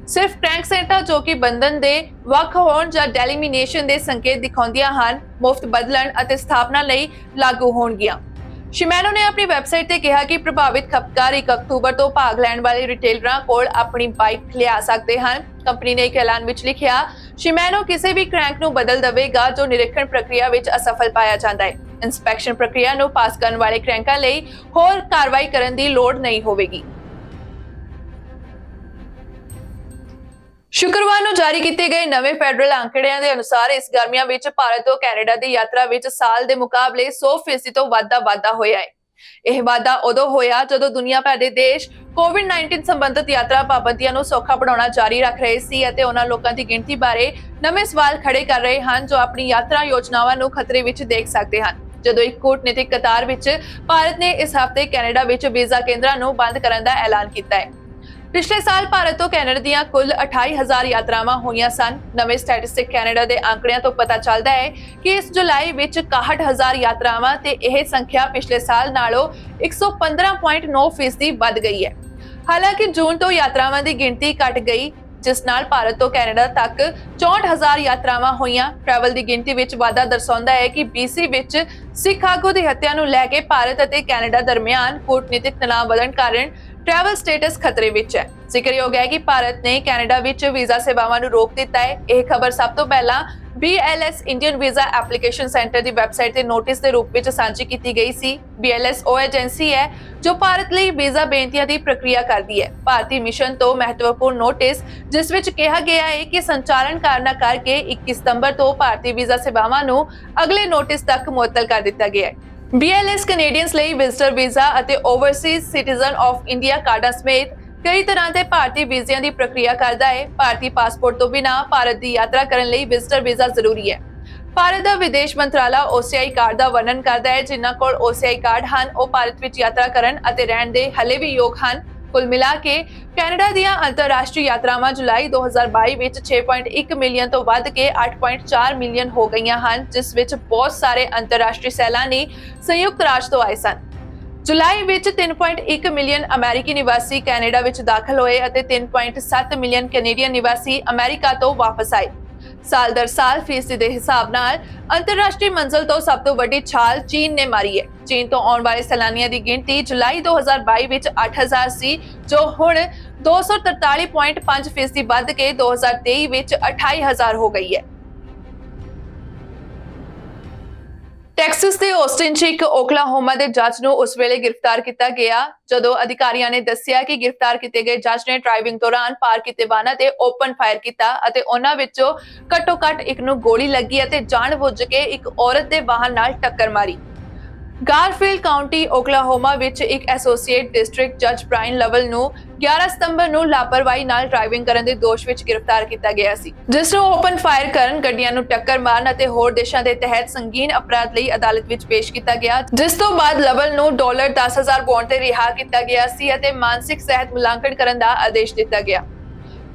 ਸਿਰਫ ਪ੍ਰੈਂਕ ਸੈਂਟਾ ਜੋ ਕਿ ਬੰਧਨ ਦੇ ਵੱਖ ਹੋਣ ਜਾਂ ਡੈਲੀਮੀਨੇਸ਼ਨ ਦੇ ਸੰਕੇਤ ਦਿਖਾਉਂਦੀਆਂ ਹਨ ਮੁਫਤ ਬਦਲਣ ਅਤੇ ਸਥਾਪਨਾ ਲਈ ਲਾਗੂ ਹੋਣਗੀਆਂ। ਸ਼ਿਮੈਨੋ ਨੇ ਆਪਣੀ ਵੈਬਸਾਈਟ ਤੇ ਕਿਹਾ ਕਿ ਪ੍ਰਭਾਵਿਤ ਖਪਤਕਾਰ 1 ਅਕਤੂਬਰ ਤੋਂ ਭਾਗ ਲੈਣ ਵਾਲੇ ਰਿਟੇਲਰਾਂ ਕੋਲ ਆਪਣੀ ਬਾਈਕ ਲਿਆ ਸਕਦੇ ਹਨ। ਕੰਪਨੀ ਨੇ ਇੱਕ ਐਲਾਨ ਵਿੱਚ ਲਿਖਿਆ, ਸ਼ਿਮੈਨੋ ਕਿਸੇ ਵੀ ਕ੍ਰੈਂਕ ਨੂੰ ਬਦਲ ਦੇਵੇਗਾ ਜੋ ਨਿਰੀਖਣ ਪ੍ਰਕਿਰਿਆ ਵਿੱਚ ਅਸਫਲ ਪਾਇਆ ਜਾਂਦਾ ਹੈ। ਇੰਸਪੈਕਸ਼ਨ ਪ੍ਰਕਿਰਿਆ ਨੂੰ ਪਾਸ ਕਰਨ ਵਾਲੇ ਕ੍ਰੈਂਕਾਂ ਲਈ ਹੋਰ ਕਾਰਵਾਈ ਕਰਨ ਦੀ ਲੋੜ ਨਹੀਂ ਹੋਵੇਗੀ। ਸ਼ੁੱਕਰਵਾਰ ਨੂੰ ਜਾਰੀ ਕੀਤੇ ਗਏ ਨਵੇਂ ਫੈਡਰਲ ਅੰਕੜਿਆਂ ਦੇ ਅਨੁਸਾਰ ਇਸ ਗਰਮੀਆਂ ਵਿੱਚ ਭਾਰਤ ਤੋਂ ਕੈਨੇਡਾ ਦੀ ਯਾਤਰਾ ਵਿੱਚ ਸਾਲ ਦੇ ਮੁਕਾਬਲੇ 100% ਤੋਂ ਵਾਧਾ ਹੋਇਆ ਹੈ। ਇਹ ਵਾਧਾ ਉਦੋਂ ਹੋਇਆ ਜਦੋਂ ਦੁਨੀਆ ਭਰ ਦੇ ਦੇਸ਼ ਕੋਵਿਡ-19 ਸੰਬੰਧਿਤ ਯਾਤਰਾ ਪਾਬੰਦੀਆਂ ਨੂੰ ਸੌਖਾ ਬਣਾਉਣਾ ਜਾਰੀ ਰੱਖ ਰਹੇ ਸੀ ਅਤੇ ਉਹਨਾਂ ਲੋਕਾਂ ਦੀ ਗਿਣਤੀ ਬਾਰੇ ਨਵੇਂ ਸਵਾਲ ਖੜੇ ਕਰ ਰਹੇ ਹਨ ਜੋ ਆਪਣੀ ਯਾਤਰਾ ਯੋਜਨਾਵਾਂ ਨੂੰ ਖਤਰੇ ਵਿੱਚ ਦੇਖ ਸਕਦੇ ਹਨ। ਜਦੋਂ ਇੱਕ ਕੂਟਨੀਤਿਕ ਕਤਾਰ ਵਿੱਚ ਭਾਰਤ ਨੇ ਇਸ ਹਫ਼ਤੇ ਕੈਨੇਡਾ ਵਿੱਚ ਵੀਜ਼ਾ ਕੇਂਦਰਾਂ ਨੂੰ ਬੰਦ ਕਰਨ ਦਾ ਐਲਾਨ ਕੀਤਾ ਹੈ। ਪਿਛਲੇ ਸਾਲ ਭਾਰਤ ਤੋਂ ਕੈਨੇਡਾ ਦੀਆਂ ਕੁੱਲ 28,000 ਯਾਤਰਾਵਾਂ ਹੋਈਆਂ ਸਨ। ਨਵੇਂ ਸਟੈਟਿਸਟਿਕ ਕੈਨੇਡਾ ਦੇ ਅੰਕੜਿਆਂ ਤੋਂ ਪਤਾ ਚੱਲਦਾ ਹੈ ਕਿ ਇਸ ਜੁਲਾਈ ਵਿੱਚ 61,000 ਯਾਤਰਾਵਾਂ ਤੇ ਇਹ ਸੰਖਿਆ ਪਿਛਲੇ ਸਾਲ ਨਾਲੋਂ 115.9% ਵੱਧ ਗਈ ਹੈ। ਹਾਲਾਂਕਿ ਜੂਨ ਤੋਂ ਯਾਤਰਾਵਾਂ ਦੀ ਗਿਣਤੀ ਘਟ ਗਈ ਜਿਸ ਨਾਲ ਭਾਰਤ ਤੋਂ ਕੈਨੇਡਾ ਤੱਕ 64,000 ਯਾਤਰਾਵਾਂ ਹੋਈਆਂ। ਟਰੈਵਲ ਦੀ ਗਿਣਤੀ ਵਿੱਚ ਵਾਧਾ ਦਰਸਾਉਂਦਾ ਹੈ ਕਿ BC ਵਿੱਚ ਸਿੱਖ ਆਗੂ ਦੀ ਹੱਤਿਆ ਨੂੰ ਲੈ ਕੇ ਭਾਰਤ ਅਤੇ ਕੈਨੇਡਾ ਦਰਮਿਆਨ ਕੂਟਨੀਤਿਕ ਤਣਾਅ ਵਧਣ ਕਾਰਨ ਟਰੈਵਲ ਸਟੇਟਸ ਖਤਰੇ ਵਿੱਚ ਹੈ। ਜ਼ਿਕਰਯੋਗ ਹੈ ਕਿ ਭਾਰਤ ਨੇ ਕੈਨੇਡਾ ਵਿੱਚ ਵੀਜ਼ਾ ਸੇਵਾਵਾਂ ਨੂੰ ਰੋਕ ਦਿੱਤਾ ਹੈ। ਇਹ ਖਬਰ ਸਭ ਤੋਂ ਪਹਿਲਾਂ BLS Indian visa application centre ਦੀ ਵੈਬਸਾਈਟ ਤੇ ਨੋਟਿਸ ਦੇ ਰੂਪ ਵਿੱਚ ਸਾਂਝੀ ਕੀਤੀ ਗਈ ਸੀ। BLS ਉਹ ਏਜੰਸੀ ਹੈ ਜੋ ਭਾਰਤ ਲਈ ਵੀਜ਼ਾ ਬੇਨਤੀਆਂ ਦੀ ਪ੍ਰਕਿਰਿਆ ਕਰਦੀ ਹੈ। ਭਾਰਤੀ ਮਿਸ਼ਨ ਤੋਂ ਮਹੱਤਵਪੂਰਨ ਨੋਟਿਸ ਜਿਸ ਵਿੱਚ ਕਿਹਾ ਗਿਆ ਹੈ ਕਿ ਸੰਚਾਲਨ ਕਾਰਨਾਂ ਕਰਕੇ 21 ਸਤੰਬਰ ਤੋਂ ਭਾਰਤੀ ਵੀਜ਼ਾ ਸੇਵਾਵਾਂ ਨੂੰ ਅਗਲੇ ਨੋਟਿਸ ਤੱਕ ਮੁਅੱਤਲ ਕਰ ਦਿੱਤਾ ਗਿਆ ਹੈ। BLS ਕੈਨੇਡੀਅਨਸ ਲਈ ਵਿਜ਼ਟਰ ਵੀਜ਼ਾ ਅਤੇ ਓਵਰਸੀਜ਼ ਸਿਟੀਜ਼ਨ ਆਫ ਇੰਡੀਆ ਕਾਰਡਾਂ ਸਮੇਤ ਕਈ ਤਰ੍ਹਾਂ ਦੇ ਭਾਰਤੀ ਵੀਜ਼ਿਆਂ ਦੀ ਪ੍ਰਕਿਰਿਆ ਕਰਦਾ ਹੈ। ਭਾਰਤੀ ਪਾਸਪੋਰਟ ਤੋਂ ਬਿਨਾਂ ਭਾਰਤ ਦੀ ਯਾਤਰਾ ਕਰਨ ਲਈ ਵਿਜ਼ਟਰ ਵੀਜ਼ਾ ਜ਼ਰੂਰੀ ਹੈ। ਭਾਰਤ ਦਾ ਵਿਦੇਸ਼ ਮੰਤਰਾਲਾ OCI ਕਾਰਡ ਦਾ ਵਰਣਨ ਕਰਦਾ ਹੈ। ਜਿਨ੍ਹਾਂ ਕੋਲ OCI ਕਾਰਡ ਹਨ ਉਹ ਭਾਰਤ ਵਿੱਚ ਯਾਤਰਾ ਕਰਨ ਅਤੇ ਰਹਿਣ ਦੇ ਹਲੇ ਵੀ ਯੋਗ ਹਨ। ਕੁੱਲ ਮਿਲਾ ਕੇ ਕੈਨੇਡਾ ਦੀਆਂ ਅੰਤਰਰਾਸ਼ਟਰੀ ਯਾਤਰਾਵਾਂ ਜੁਲਾਈ 2022 ਵਿੱਚ 6.1 ਮਿਲੀਅਨ ਤੋਂ ਵੱਧ ਕੇ 8.4 ਮਿਲੀਅਨ ਹੋ ਗਈਆਂ ਹਨ ਜਿਸ ਵਿੱਚ ਬਹੁਤ ਸਾਰੇ ਅੰਤਰਰਾਸ਼ਟਰੀ ਸੈਲਾਨੀ ਸੰਯੁਕਤ ਰਾਜ ਤੋਂ ਆਏ ਸਨ। ਜੁਲਾਈ ਵਿੱਚ 3.1 ਮਿਲੀਅਨ ਅਮਰੀਕੀ ਨਿਵਾਸੀ ਕੈਨੇਡਾ ਵਿੱਚ ਦਾਖਲ ਹੋਏ ਅਤੇ 3.7 ਮਿਲੀਅਨ ਕੈਨੇਡੀਅਨ ਨਿਵਾਸੀ ਅਮਰੀਕਾ ਤੋਂ ਵਾਪਸ ਆਏ। ਸਾਲ ਦਰ ਸਾਲ ਫੀਸਦੀ ਦੇ ਹਿਸਾਬ ਨਾਲ ਅੰਤਰਰਾਸ਼ਟਰੀ ਮੰਜ਼ਲ ਤੋਂ ਸਭ ਤੋਂ ਵੱਡੀ ਛਾਲ ਚੀਨ ਨੇ ਮਾਰੀ ਹੈ। ਚੀਨ ਤੋਂ ਆਉਣ ਵਾਲੇ ਸੈਲਾਨੀਆਂ ਦੀ ਗਿਣਤੀ ਜੁਲਾਈ 2022 ਵਿੱਚ 8,000 ਸੀ ਜੋ ਹੁਣ 243.5% ਵੱਧ ਕੇ 2023 ਵਿੱਚ 28,000 ਹੋ ਗਈ ਹੈ। ਟੈਕਸਸ ਦੇ ਆਸਟਿਨ 'ਚ ਇੱਕ ਓਕਲਾਹੋਮਾ ਦੇ ਜੱਜ ਨੂੰ ਉਸ ਵੇਲੇ ਗ੍ਰਿਫਤਾਰ ਕੀਤਾ ਗਿਆ ਜਦੋਂ ਅਧਿਕਾਰੀਆਂ ਨੇ ਦੱਸਿਆ ਕਿ ਗ੍ਰਿਫਤਾਰ ਕੀਤੇ ਗਏ ਜੱਜ ਨੇ ਡਰਾਈਵਿੰਗ ਦੌਰਾਨ ਪਾਰ ਕੀਤੇ ਵਾਹਨਾਂ ਤੇ ਓਪਨ ਫਾਇਰ ਕੀਤਾ ਅਤੇ ਉਹਨਾਂ ਵਿੱਚੋਂ ਘੱਟੋ-ਘੱਟ ਇੱਕ ਨੂੰ ਗੋਲੀ ਲੱਗੀ ਅਤੇ ਜਾਣਬੁੱਝ ਕੇ ਇੱਕ ਔਰਤ ਦੇ ਵਾਹਨ ਨਾਲ ਟੱਕਰ ਮਾਰੀ। ਗਾਰਫੀਲਡ ਕਾਉਂਟੀ ਓਕਲਾਹੋਮਾ ਵਿੱਚ ਇੱਕ ਐਸੋਸੀਏਟ ਡਿਸਟ੍ਰਿਕਟ ਜੱਜ ਬ੍ਰਾਇਨ ਲਵਲ ਨੂੰ 11 ਸਤੰਬਰ ਨੂੰ ਲਾਪਰਵਾਹੀ ਨਾਲ ਡਰਾਈਵਿੰਗ ਕਰਨ ਦੇ ਦੋਸ਼ ਵਿੱਚ ਗ੍ਰਿਫਤਾਰ ਕੀਤਾ ਗਿਆ ਸੀ ਜਿਸ ਨੂੰ ਓਪਨ ਫਾਇਰ ਕਰਨ, ਗੱਡੀਆਂ ਨੂੰ ਟੱਕਰ ਮਾਰਨ ਅਤੇ ਹੋਰ ਦੇਸ਼ਾਂ ਦੇ ਤਹਿਤ ਸੰਗੀਨ ਅਪਰਾਧ ਲਈ ਅਦਾਲਤ ਵਿੱਚ ਪੇਸ਼ ਕੀਤਾ ਗਿਆ ਜਿਸ ਤੋਂ ਬਾਅਦ ਲਵਲ ਨੂੰ $10,000 ਬੌਂਡ ਤੇ ਰਿਹਾ ਕੀਤਾ ਗਿਆ ਸੀ ਅਤੇ ਮਾਨਸਿਕ ਸਿਹਤ ਮੁਲਾਂਕਣ ਕਰਨ ਦਾ ਆਦੇਸ਼ ਦਿੱਤਾ ਗਿਆ।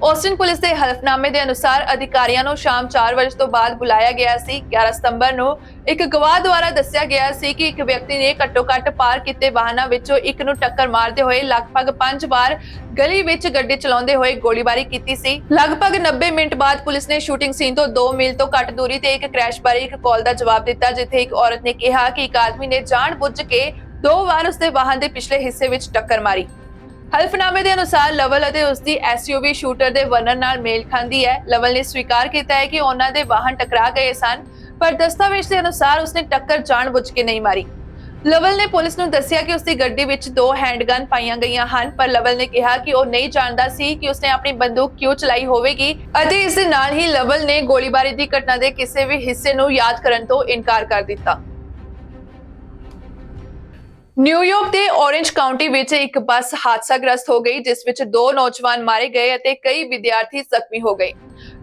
ਆਸਟਿਨ ਪੁਲਿਸ ਦੇ ਹਲਫਨਾਮੇ ਦੇ ਅਨੁਸਾਰ ਅਧਿਕਾਰੀਆਂ ਨੂੰ ਸ਼ਾਮ 4 ਵਜੇ ਤੋਂ ਬਾਅਦ ਬੁਲਾਇਆ ਗਿਆ ਸੀ। 11 ਸਤੰਬਰ ਨੂੰ ਇੱਕ ਗਵਾਹ ਦੁਆਰਾ ਦੱਸਿਆ ਗਿਆ ਸੀ ਕਿ ਇੱਕ ਵਿਅਕਤੀ ਨੇ ਘੱਟੋ-ਘੱਟ ਪਾਰ ਕੀਤੇ ਵਾਹਨਾਂ ਵਿੱਚੋਂ ਇੱਕ ਨੂੰ ਟੱਕਰ ਮਾਰਦੇ ਹੋਏ ਲਗਭਗ 5 ਵਾਰ ਗਲੀ ਵਿੱਚ ਗੱਡੀ ਚਲਾਉਂਦੇ ਹੋਏ ਗੋਲੀਬਾਰੀ ਕੀਤੀ ਸੀ। ਲਗਭਗ 90 ਮਿੰਟ ਬਾਅਦ ਪੁਲਿਸ ਨੇ ਸ਼ੂਟਿੰਗ ਸੀਨ ਤੋਂ 2 ਮੀਲ ਤੋਂ ਘੱਟ ਦੂਰੀ ਤੇ ਇੱਕ ਕ੍ਰੈਸ਼ ਬਾਰੇ ਇੱਕ ਕਾਲ ਦਾ ਜਵਾਬ ਦਿੱਤਾ ਜਿੱਥੇ ਇੱਕ ਔਰਤ ਨੇ ਕਿਹਾ ਕਿ ਇੱਕ ਆਦਮੀ ਨੇ ਜਾਣਬੁੱਝ ਕੇ 2 ਵਾਰ ਉਸਦੇ ਵਾਹਨ ਦੇ ਪਿਛਲੇ ਹਿੱਸੇ ਵਿੱਚ ਟੱਕਰ ਮਾਰੀ। ਹਲਫਨਾਮੇ ਦੇ ਅਨੁਸਾਰ ਲਵਲ ਅਤੇ ਉਸਦੀ SUV ਸ਼ੂਟਰ ਦੇ ਵਰਣਨ ਨਾਲ ਮੇਲ ਖਾਂਦੀ ਹੈ। ਲਵਲ ਨੇ ਸਵੀਕਾਰ ਕੀਤਾ ਹੈ ਕਿ ਉਹਨਾਂ ਦੇ ਵਾਹਨ ਟਕਰਾ ਗਏ ਸਨ ਪਰ ਦਸਤਾਵੇਜ਼ ਦੇ ਅਨੁਸਾਰ ਉਸਨੇ ਟੱਕਰ ਜਾਣਬੁੱਝ ਕੇ ਨਹੀਂ ਮਾਰੀ। ਲਵਲ ਨੇ ਪੁਲਿਸ ਨੂੰ ਦੱਸਿਆ ਕਿ ਉਸਦੀ ਗੱਡੀ ਵਿੱਚ 2 ਹੈਂਡਗਨ ਪਾਈਆਂ ਗਈਆਂ ਹਨ ਪਰ ਲਵਲ ਨੇ ਕਿਹਾ ਕਿ ਉਹ ਨਹੀਂ ਜਾਣਦਾ ਸੀ ਕਿ ਉਸਨੇ ਆਪਣੀ ਬੰਦੂਕ ਕਿਉਂ ਚਲਾਈ ਹੋਵੇਗੀ ਅਤੇ ਇਸ ਦੇ ਨਾਲ ਹੀ ਲਵਲ ਨੇ ਗੋਲੀਬਾਰੀ ਦੀ ਘਟਨਾ ਦੇ ਕਿਸੇ ਵੀ ਹਿੱਸੇ ਨੂੰ ਯਾਦ ਕਰਨ ਤੋਂ ਇਨਕਾਰ ਕਰ ਦਿੱਤਾ। ਨਿਊਯਾਰਕ ਦੇ ਔਰੇਂਜ ਕਾਉਂਟੀ ਵਿੱਚ ਇੱਕ ਬੱਸ ਹਾਦਸਾਗ੍ਰਸਤ ਹੋ ਗਈ ਜਿਸ ਵਿੱਚ 2 ਨੌਜਵਾਨ ਮਾਰੇ ਗਏ ਅਤੇ ਕਈ ਵਿਦਿਆਰਥੀ ਜ਼ਖਮੀ ਹੋ ਗਏ।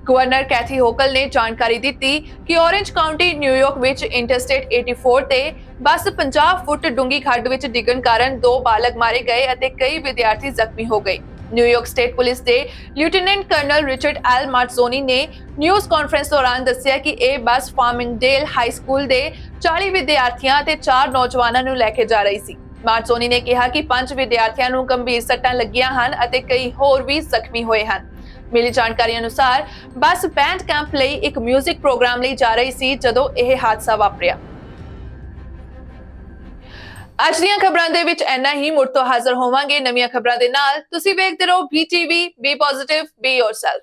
ਗਵਰਨਰ ਕੈਥੀ ਹੋਕਲ ਨੇ ਜਾਣਕਾਰੀ ਦਿੱਤੀ ਕਿ ਔਰੇਂਜ ਕਾਉਂਟੀ ਨਿਊਯਾਰਕ ਵਿੱਚ ਇੰਟਰਸਟੇਟ 84 ਤੇ ਬੱਸ 50 ਫੁੱਟ ਡੂੰਘੀ ਖੱਡ ਵਿੱਚ ਡਿੱਗਣ ਕਾਰਨ 2 ਬਾਲਗ ਮਾਰੇ ਗਏ ਅਤੇ ਕਈ ਵਿਦਿਆਰਥੀ ਜ਼ਖਮੀ ਹੋ ਗਏ। ਨਿਊਯਾਰਕ ਸਟੇਟ ਪੁਲਿਸ ਦੇ ਲੈਫਟੀਨੈਂਟ ਕਰਨਲ ਰਿਚਰਡ ਐਲ ਮਾਰਜ਼ੋਨੀ ਨੇ ਨਿਊਜ਼ ਕਾਨਫਰੰਸ ਦੌਰਾਨ ਦੱਸਿਆ ਕਿ ਇਹ ਬੱਸ ਫਾਰਮਿੰਗਡੇਲ ਹਾਈ ਸਕੂਲ ਦੇ 40 ਵਿਦਿਆਰਥੀਆਂ ਅਤੇ 4 ਨੌਜਵਾਨਾਂ ਨੂੰ ਲੈ ਕੇ ਜਾ ਰਹੀ ਸੀ। ਮਾਰਜ਼ੋਨੀ ਨੇ ਕਿਹਾ ਕਿ 5 ਵਿਦਿਆਰਥੀਆਂ ਨੂੰ ਗੰਭੀਰ ਸੱਟਾਂ ਲੱਗੀਆਂ ਹਨ ਅਤੇ ਕਈ ਹੋਰ ਵੀ ਜ਼ਖਮੀ ਹੋਏ ਹਨ। ਮਿਲੀ ਜਾਣਕਾਰੀ ਅਨੁਸਾਰ ਬੱਸ ਬੈਂਡ ਕੈਂਪ ਲਈ ਇੱਕ 뮤직 ਪ੍ਰੋਗਰਾਮ ਲਈ ਜਾ ਰਹੀ ਸੀ ਜਦੋਂ ਇਹ ਹਾਦਸਾ ਵਾਪਰਿਆ। ਅੱਜ ਦੀਆਂ ਖਬਰਾਂ ਦੇ ਵਿੱਚ ਇੰਨਾ ਹੀ। ਮੁੜ ਤੋਂ ਹਾਜ਼ਰ ਹੋਵਾਂਗੇ ਨਵੀਆਂ ਖਬਰਾਂ ਦੇ ਨਾਲ। ਤੁਸੀਂ ਵੇਖਦੇ ਰਹੋ BTV, B positive, B yourself.